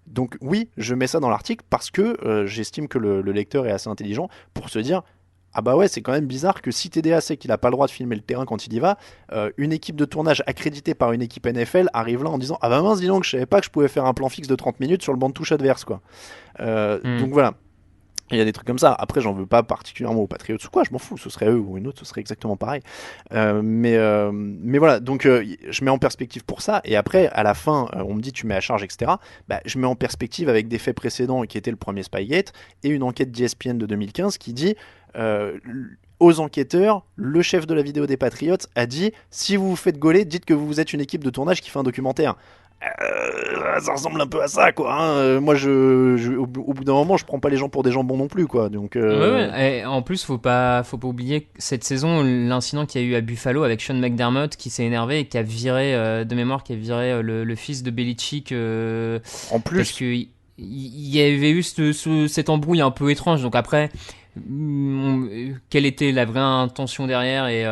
Donc oui je mets ça dans l'article parce que j'estime que le lecteur est assez intelligent pour se dire ah bah ouais, c'est quand même bizarre que si TDA sait qu'il a pas le droit de filmer le terrain quand il y va, une équipe de tournage accréditée par une équipe NFL arrive là en disant ah bah mince dis donc je savais pas que je pouvais faire un plan fixe de 30 minutes sur le banc de touche adverse quoi. Donc voilà. Il y a des trucs comme ça. Après, j'en veux pas particulièrement aux Patriots ou quoi, je m'en fous. Ce serait eux ou une autre, ce serait exactement pareil. Mais voilà, donc je mets en perspective pour ça. Et après, à la fin, on me dit tu mets à charge, etc. Bah, je mets en perspective avec des faits précédents qui étaient le premier Spygate et une enquête d'ESPN de 2015 qui dit aux enquêteurs, le chef de la vidéo des Patriots a dit si vous vous faites gauler, dites que vous êtes une équipe de tournage qui fait un documentaire. Ça ressemble un peu à ça quoi hein. Moi au bout d'un moment je prends pas les gens pour des jambons non plus quoi donc ouais. Et en plus faut pas oublier cette saison l'incident qu'il y a eu à Buffalo avec Sean McDermott qui s'est énervé et qui a viré de mémoire le fils de Belichick en plus parce que il y avait eu cette embrouille un peu étrange donc après quelle était la vraie intention derrière et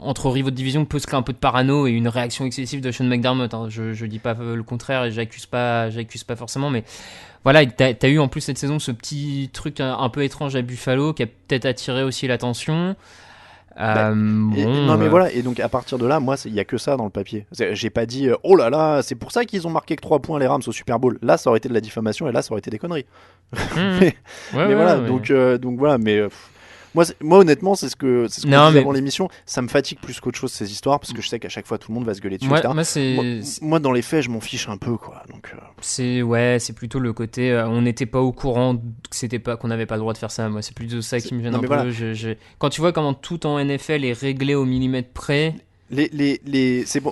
entre rivaux de division peut se créer un peu de parano et une réaction excessive de Sean McDermott hein. Je dis pas le contraire et j'accuse pas forcément mais voilà t'as eu en plus cette saison ce petit truc un peu étrange à Buffalo qui a peut-être attiré aussi l'attention. Non mais voilà, et donc à partir de là moi il y a que ça dans le papier, j'ai pas dit oh là là c'est pour ça qu'ils ont marqué que 3 points les Rams au Super Bowl, là ça aurait été de la diffamation et là ça aurait été des conneries. Mais voilà. Donc voilà mais moi honnêtement c'est ce que je disais avant l'émission, ça me fatigue plus qu'autre chose ces histoires parce que je sais qu'à chaque fois tout le monde va se gueuler dessus etc. Moi dans les faits je m'en fiche un peu quoi donc c'est plutôt le côté on n'était pas au courant qu'on n'avait pas le droit de faire ça. Moi c'est plutôt ça qui me gêne un peu. Voilà. Quand tu vois comment tout en NFL est réglé au millimètre près.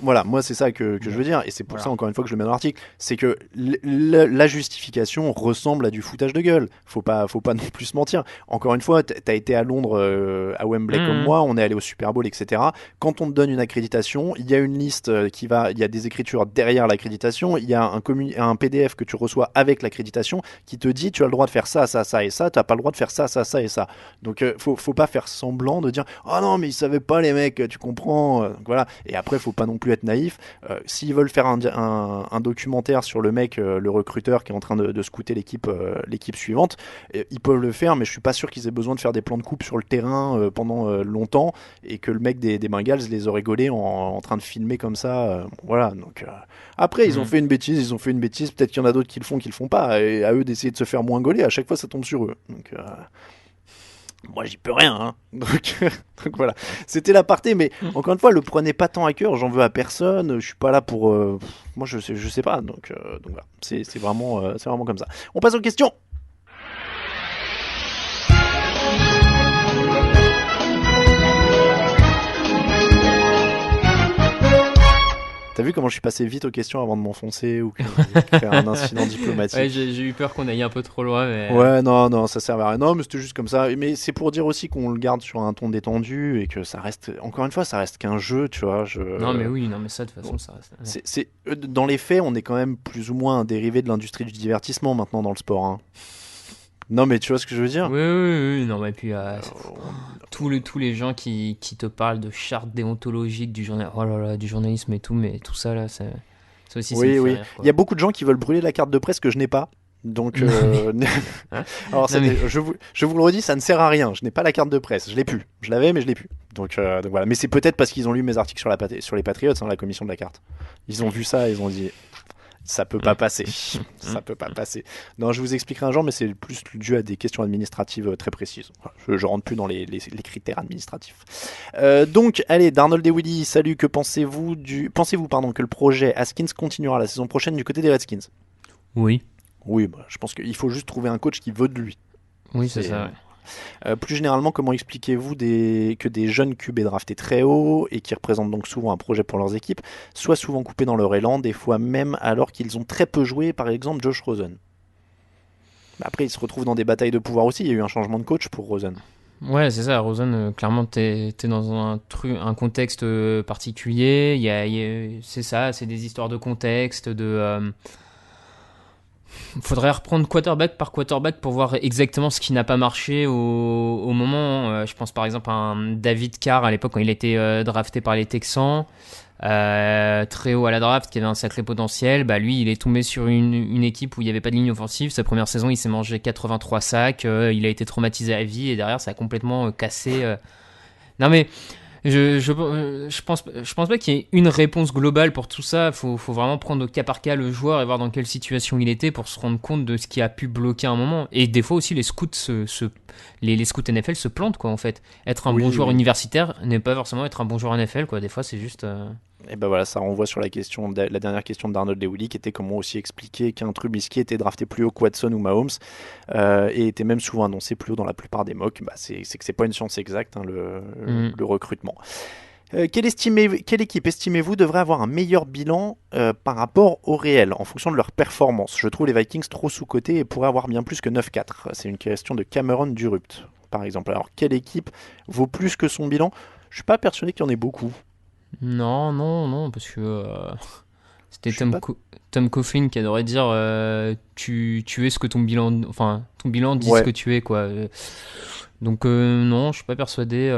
Voilà, moi c'est ça que je veux dire et c'est pour ça encore une fois que je le mets dans l'article, c'est que la justification ressemble à du foutage de gueule. Faut pas non plus se mentir. Encore une fois, t'as été à Londres à Wembley comme moi, on est allé au Super Bowl etc. Quand on te donne une accréditation, il y a une liste il y a des écritures derrière l'accréditation, il y a un PDF que tu reçois avec l'accréditation qui te dit tu as le droit de faire ça et ça, t'as pas le droit de faire ça et ça. Donc faut pas faire semblant de dire oh non mais ils savaient pas les mecs, tu comprends. Voilà. Et après faut pas non plus être naïf, s'ils veulent faire un documentaire sur le mec le recruteur qui est en train de scouter l'équipe suivante, ils peuvent le faire mais je suis pas sûr qu'ils aient besoin de faire des plans de coupe sur le terrain pendant longtemps et que le mec des Bengals les aurait gaulés en train de filmer comme ça voilà donc après ils ont fait une bêtise, peut-être qu'il y en a d'autres qui le font pas et à eux d'essayer de se faire moins gauler, à chaque fois ça tombe sur eux donc moi j'y peux rien hein. Donc voilà, c'était l'aparté mais encore une fois le prenez pas tant à cœur, j'en veux à personne, je suis pas là pour moi je sais pas donc voilà, c'est vraiment comme ça. On passe aux questions. T'as vu comment je suis passé vite aux questions avant de m'enfoncer ou créer un incident diplomatique. Ouais, j'ai eu peur qu'on aille un peu trop loin, mais... Ouais, non, ça servait à rien. Non, mais c'était juste comme ça. Mais c'est pour dire aussi qu'on le garde sur un ton détendu et que ça reste, encore une fois, ça reste qu'un jeu, tu vois. Non, mais oui, non, mais ça, de toute façon, ça reste... Dans les faits, on est quand même plus ou moins un dérivé de l'industrie du divertissement maintenant dans le sport. Hein. Non, mais tu vois ce que je veux dire ? Oui, non, mais puis tous les gens qui te parlent de charte déontologique du du journalisme et tout, mais tout ça là, ça aussi. Oui. Ça me fait rire, Il y a beaucoup de gens qui veulent brûler la carte de presse que je n'ai pas. Donc, alors je vous le redis, ça ne sert à rien. Je n'ai pas la carte de presse. Je l'ai plus. Je l'avais, mais je l'ai plus. Donc voilà. Mais c'est peut-être parce qu'ils ont lu mes articles sur les Patriots, la commission de la carte. Ils ont vu ça, ils ont dit. Ça peut pas passer. Ça peut pas passer. Non, je vous expliquerai un jour, mais c'est plus dû à des questions administratives très précises. Je rentre plus dans les critères administratifs. Donc, allez, Darnold et Willy, salut. Que pensez-vous que le projet Haskins continuera la saison prochaine du côté des Redskins ? Oui. Oui, je pense qu'il faut juste trouver un coach qui veut de lui. Oui, c'est ça. Ouais. Plus généralement, comment expliquez-vous que des jeunes QB draftés très haut et qui représentent donc souvent un projet pour leurs équipes soient souvent coupés dans leur élan, des fois même alors qu'ils ont très peu joué, par exemple Josh Rosen. Après, ils se retrouvent dans des batailles de pouvoir aussi, il y a eu un changement de coach pour Rosen. Ouais, c'est ça, Rosen, clairement, t'es dans un contexte particulier, c'est ça, c'est des histoires de contexte, faudrait reprendre quarterback par quarterback pour voir exactement ce qui n'a pas marché au moment. Je pense par exemple à un David Carr à l'époque quand il était drafté par les Texans, très haut à la draft, qui avait un sacré potentiel. Bah lui, il est tombé sur une équipe où il n'y avait pas de ligne offensive. Sa première saison, il s'est mangé 83 sacs. Il a été traumatisé à vie et derrière, ça a complètement cassé. Non mais je pense pas qu'il y ait une réponse globale pour tout ça. Faut vraiment prendre au cas par cas le joueur et voir dans quelle situation il était pour se rendre compte de ce qui a pu bloquer un moment. Et des fois aussi les scouts les scouts NFL se plantent quoi en fait. Être un bon joueur universitaire n'est pas forcément être un bon joueur NFL quoi. Des fois c'est juste. Et ben voilà, ça renvoie sur la dernière question de Darnold et Willy qui était comment aussi expliquer qu'un Trubisky était drafté plus haut que Watson ou Mahomes et était même souvent annoncé plus haut dans la plupart des mocks. Bah, c'est que c'est pas une science exacte le recrutement. Quelle équipe estimez-vous devrait avoir un meilleur bilan par rapport au réel en fonction de leur performance ? Je trouve les Vikings trop sous-cotés et pourraient avoir bien plus que 9-4. C'est une question de Cameron Durupt par exemple. Alors quelle équipe vaut plus que son bilan ? Je suis pas persuadé qu'il y en ait beaucoup. Non, parce que c'était Tom Coughlin qui adorait dire tu es ce que ton bilan dit ce que tu es quoi. Donc non, je suis pas persuadé.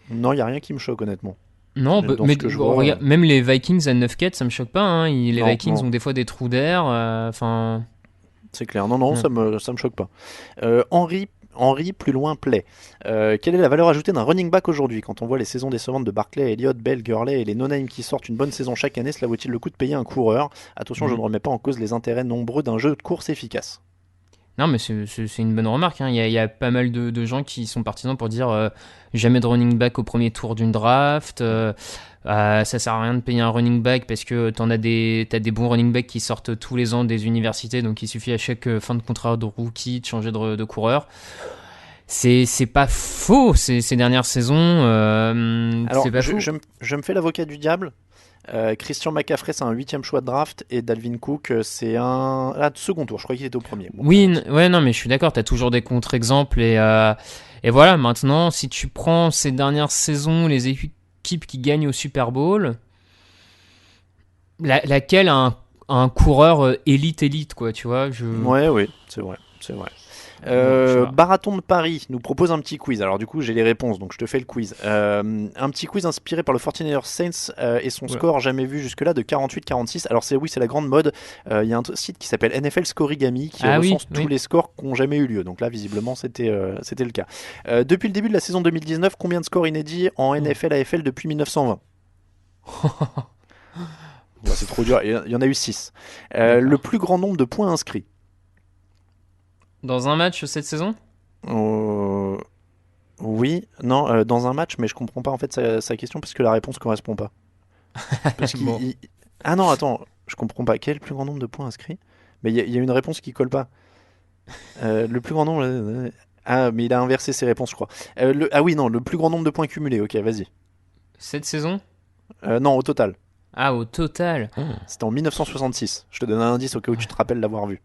Non, il y a rien qui me choque honnêtement. Non, mais regarde, même les Vikings à 9-4, ça me choque pas. Hein. Les Vikings ont des fois des trous d'air. C'est clair. Non, ça me choque pas. Henry, plus loin, Play. Quelle est la valeur ajoutée d'un running back aujourd'hui ? Quand on voit les saisons décevantes de Barkley, Elliott, Bell, Gurley et les no-name qui sortent une bonne saison chaque année, cela vaut-il le coup de payer un coureur ? Attention, je ne remets pas en cause les intérêts nombreux d'un jeu de course efficace. Non, mais c'est une bonne remarque. Hein. Il y a pas mal de gens qui sont partisans pour dire jamais de running back au premier tour d'une draft. Ça sert à rien de payer un running back parce que t'as des bons running backs qui sortent tous les ans des universités, donc il suffit à chaque fin de contrat de rookie de changer de coureur. C'est pas faux ces dernières saisons. Alors, c'est pas faux. Je me fais l'avocat du diable. Christian McCaffrey, c'est un 8e choix de draft et Dalvin Cook, c'est un second tour. Je crois qu'il était au premier. Bon, non, mais je suis d'accord. T'as toujours des contre-exemples et voilà. Maintenant, si tu prends ces dernières saisons, les équipes qui gagnent au Super Bowl, laquelle a un coureur élite quoi, tu vois. Oui, c'est vrai. Baraton de Paris nous propose un petit quiz. Alors du coup j'ai les réponses, donc je te fais le quiz. Un petit quiz inspiré par le 49ers Saints et son score jamais vu jusque là de 48-46. Alors c'est la grande mode. Il y a un site qui s'appelle NFL Scorigami qui recense tous les scores qui n'ont jamais eu lieu. Donc là visiblement c'était le cas. Depuis le début de la saison 2019, combien de scores inédits en NFL AFL depuis 1920 ? C'est trop dur, il y en a eu 6. Le plus grand nombre de points inscrits dans un match cette saison ? Oui, non, dans un match, mais je comprends pas en fait sa question parce que la réponse correspond pas. Ah non, attends, je comprends pas. Quel est le plus grand nombre de points inscrits ? Mais il y a une réponse qui colle pas. Le plus grand nombre. Ah, mais il a inversé ses réponses, je crois. Le plus grand nombre de points cumulés. Ok, vas-y. Cette saison ? Non, au total. Ah, au total. C'était en 1966. Je te donne un indice au cas où tu te rappelles l'avoir vu.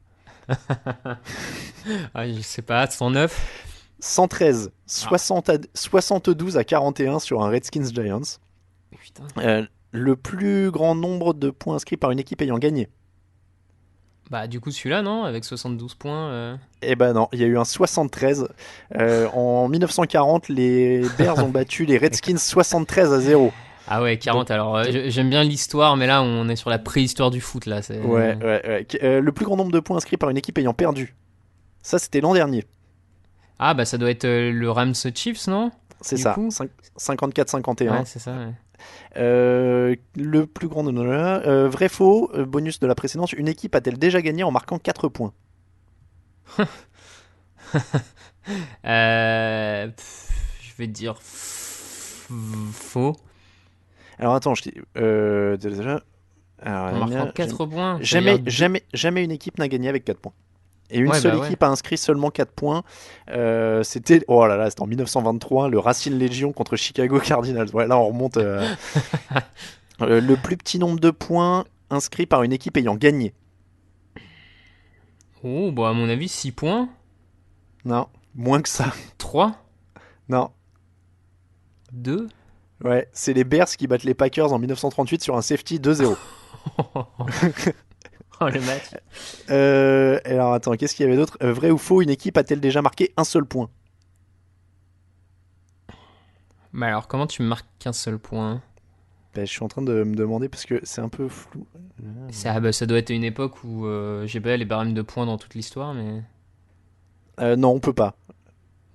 Ah, je sais pas, 109. 113, 72 à 41 sur un Redskins Giants. Putain. Le plus grand nombre de points inscrits par une équipe ayant gagné. Bah, du coup, celui-là, non? Avec 72 points. Eh ben non, il y a eu un 73. En 1940, les Bears ont battu les Redskins 73-0. Ah ouais, 40. Alors, j'aime bien l'histoire, mais là, on est sur la préhistoire du foot, là. Ouais. Le plus grand nombre de points inscrits par une équipe ayant perdu. Ça, c'était l'an dernier. Ah, bah, ça doit être le Rams Chiefs, non? C'est Du ça, coup 54-51. Ouais, c'est ça, ouais. Le plus grand nombre. Vrai faux, bonus de la précédence. Une équipe a-t-elle déjà gagné en marquant 4 points? Je vais dire faux. Alors attends, je dis. Alors, En marquant 4 points. jamais une équipe n'a gagné avec 4 points. Et une Ouais, seule bah équipe a inscrit seulement 4 points. C'était en 1923, le Racing Legion contre Chicago Cardinals. Ouais, là on remonte. Le plus petit nombre de points inscrits par une équipe ayant gagné. Oh, bah, à mon avis, 6 points. Non, moins que ça. 3, Non. 2. Ouais, c'est les Bears qui battent les Packers en 1938 sur un safety 2-0. Oh, le match. Alors attends, qu'est-ce qu'il y avait d'autre? Vrai ou faux, une équipe a-t-elle déjà marqué un seul point? Bah, alors, comment tu marques qu'un seul point? Ben, je suis en train de me demander parce que c'est un peu flou. Ça doit être une époque où j'ai pas les barèmes de points dans toute l'histoire, mais. Non, on peut pas.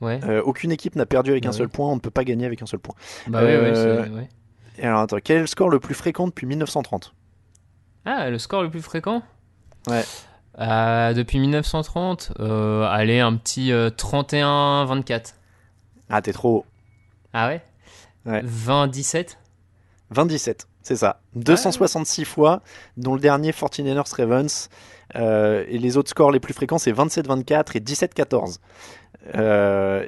Ouais. Aucune équipe n'a perdu avec Bah un seul oui. point, on ne peut pas gagner avec un seul point. Bah, ouais, c'est. Ouais. Et alors attends, quel est le score le plus fréquent depuis 1930? Ah, le score le plus fréquent? Ouais. Depuis 1930, allez, un petit 31-24. Ah, t'es trop haut. Ah ouais? Ouais. 20-17? 27, c'est ça. 266 fois, dont le dernier 49ers Ravens. Et les autres scores les plus fréquents, c'est 27-24 et 17-14.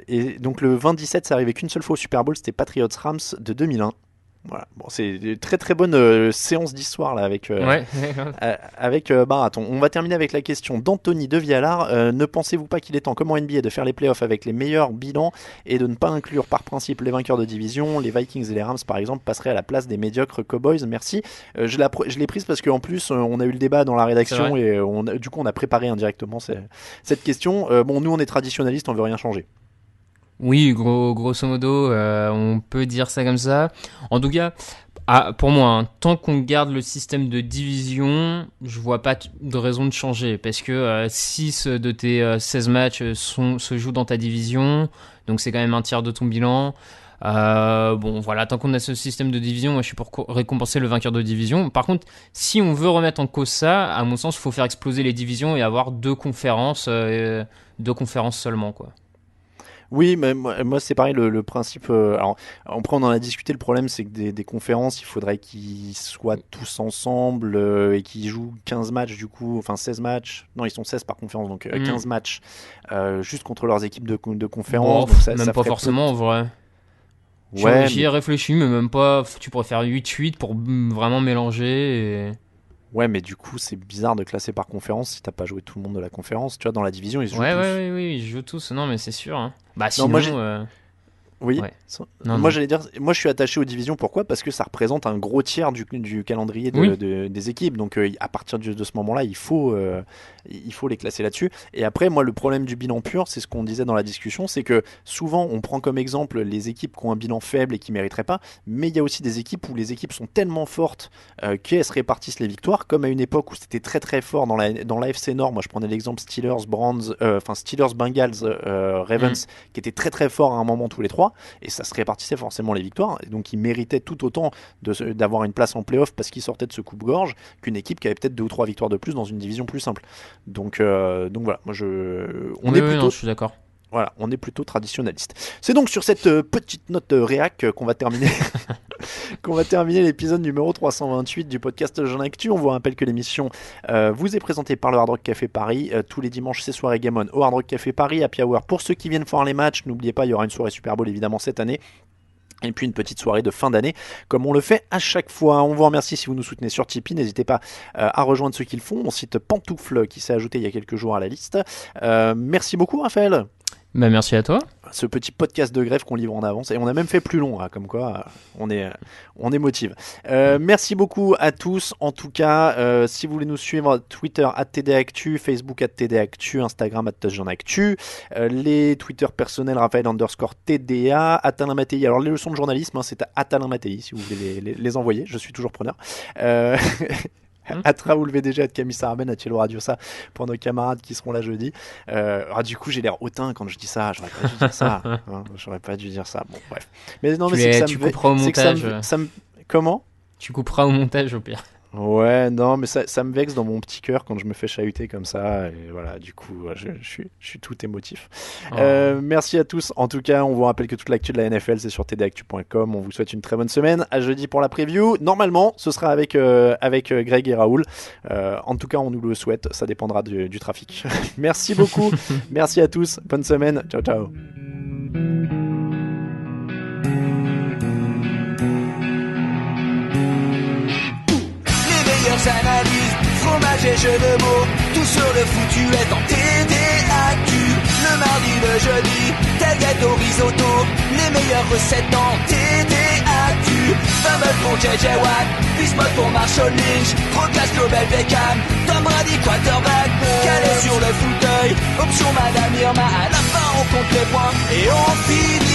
Et donc le 20-17, c'est arrivé qu'une seule fois au Super Bowl, c'était Patriots Rams de 2001. Voilà. Bon, c'est une très très bonne séance d'histoire là avec Ouais. Marathon. On va terminer avec la question d'Anthony de Vialard. Ne pensez-vous pas qu'il est temps, comme en NBA, de faire les playoffs avec les meilleurs bilans et de ne pas inclure par principe les vainqueurs de division? Les Vikings et les Rams par exemple passeraient à la place des médiocres Cowboys. Merci. Je l'ai prise parce qu'en plus on a eu le débat dans la rédaction et du coup on a préparé indirectement cette question. Bon, nous on est traditionnalistes, on veut rien changer. Oui, grosso modo, on peut dire ça comme ça. En tout cas, pour moi, tant qu'on garde le système de division, je vois pas de raison de changer. Parce que 6 de tes 16 matchs se jouent dans ta division, donc c'est quand même un tiers de ton bilan. Bon, voilà, tant qu'on a ce système de division, moi je suis pour récompenser le vainqueur de division. Par contre, si on veut remettre en cause ça, à mon sens, il faut faire exploser les divisions et avoir deux conférences seulement, quoi. Oui, mais moi c'est pareil, le principe. Alors, après, on en a discuté. Le problème, c'est que des conférences, il faudrait qu'ils soient tous ensemble et qu'ils jouent 15 matchs, du coup, enfin 16 matchs. Non, ils sont 16 par conférence, donc 15 matchs juste contre leurs équipes de conférence. Bon, donc ça, même ça pas ferait forcément en vrai. Ouais, J'y ai réfléchi, mais même pas. Tu pourrais faire 8-8 pour vraiment mélanger. Ouais, mais du coup, c'est bizarre de classer par conférence si t'as pas joué tout le monde de la conférence. Tu vois, dans la division, ils se jouent tous. Oui, ils jouent tous. Non, mais c'est sûr. Hein. Bah, Non, sinon. moi, Oui. Ouais. Moi, Non. j'allais dire, moi, je suis attaché aux divisions. Pourquoi? Parce que ça représente un gros tiers du calendrier Oui. des équipes. Donc, à partir de ce moment-là, il faut les classer là-dessus. Et après, moi, le problème du bilan pur, c'est ce qu'on disait dans la discussion, c'est que souvent, on prend comme exemple les équipes qui ont un bilan faible et qui mériteraient pas. Mais il y a aussi des équipes où les équipes sont tellement fortes qu'elles se répartissent les victoires, comme à une époque où c'était très très fort dans la FC Nord. Moi, je prenais l'exemple Steelers, Bengals, Ravens, qui étaient très très forts à un moment tous les trois. Et ça se répartissait forcément les victoires, et donc ils méritaient tout autant d'avoir une place en play-off parce qu'ils sortaient de ce coupe-gorge qu'une équipe qui avait peut-être 2 ou 3 victoires de plus dans une division plus simple. Donc voilà, moi Non, je suis d'accord. Voilà, on est plutôt traditionnaliste. C'est donc sur cette petite note réac qu'on va terminer l'épisode numéro 328 du podcast Jean Actu. On vous rappelle que l'émission vous est présentée par le Hard Rock Café Paris. Tous les dimanches, c'est soirée Game On au Hard Rock Café Paris, Happy Hour. Pour ceux qui viennent voir les matchs, n'oubliez pas, il y aura une soirée Super Bowl évidemment cette année. Et puis une petite soirée de fin d'année, comme on le fait à chaque fois. On vous remercie si vous nous soutenez sur Tipeee. N'hésitez pas à rejoindre ceux qui le font. On cite Pantoufle qui s'est ajouté il y a quelques jours à la liste. Merci beaucoup, Raphaël. Bah, merci à toi. Ce petit podcast de grève qu'on livre en avance. Et on a même fait plus long, hein, comme quoi on est motive. Merci beaucoup à tous. En tout cas, si vous voulez nous suivre, Twitter @TDActu, Facebook @TDActu, Instagram @TouchdownActu, les Twitter personnels Raphaël_TDA, Atalin Mattei. Alors les leçons de journalisme, hein, c'est à Atalin Mattei si vous voulez les envoyer. Je suis toujours preneur. Raoul VDG, Camille Saraben, Thielo Radiosa pour nos camarades qui seront là jeudi. Du coup, j'ai l'air hautain quand je dis ça. J'aurais pas dû dire ça. Hein, j'aurais pas dû dire ça. Bon, bref. Mais non, mais c'est que ça tu me couperas au montage. Comment ? Tu couperas au montage au pire. Ouais, non, mais ça me vexe dans mon petit cœur quand je me fais chahuter comme ça. Et voilà, du coup, je suis tout émotif. Merci à tous. En tout cas, on vous rappelle que toute l'actu de la NFL, c'est sur tdactu.com. On vous souhaite une très bonne semaine. À jeudi pour la preview. Normalement, ce sera avec Greg et Raoul. En tout cas, on nous le souhaite. Ça dépendra du trafic. Merci beaucoup. Merci à tous. Bonne semaine. Ciao, ciao. Analyse, fromage et jeux de mots, tout sur le foutu est en TDAQ. Le mardi, le jeudi, tel gâteau risotto, les meilleures recettes en TDAQ. Fumble pour JJ Watt, Bismuth pour Marshall Lynch, Procast Global Beckham, Tom Brady quarterback, calé sur le fauteuil, option Madame Irma, à la fin on compte les points et on finit.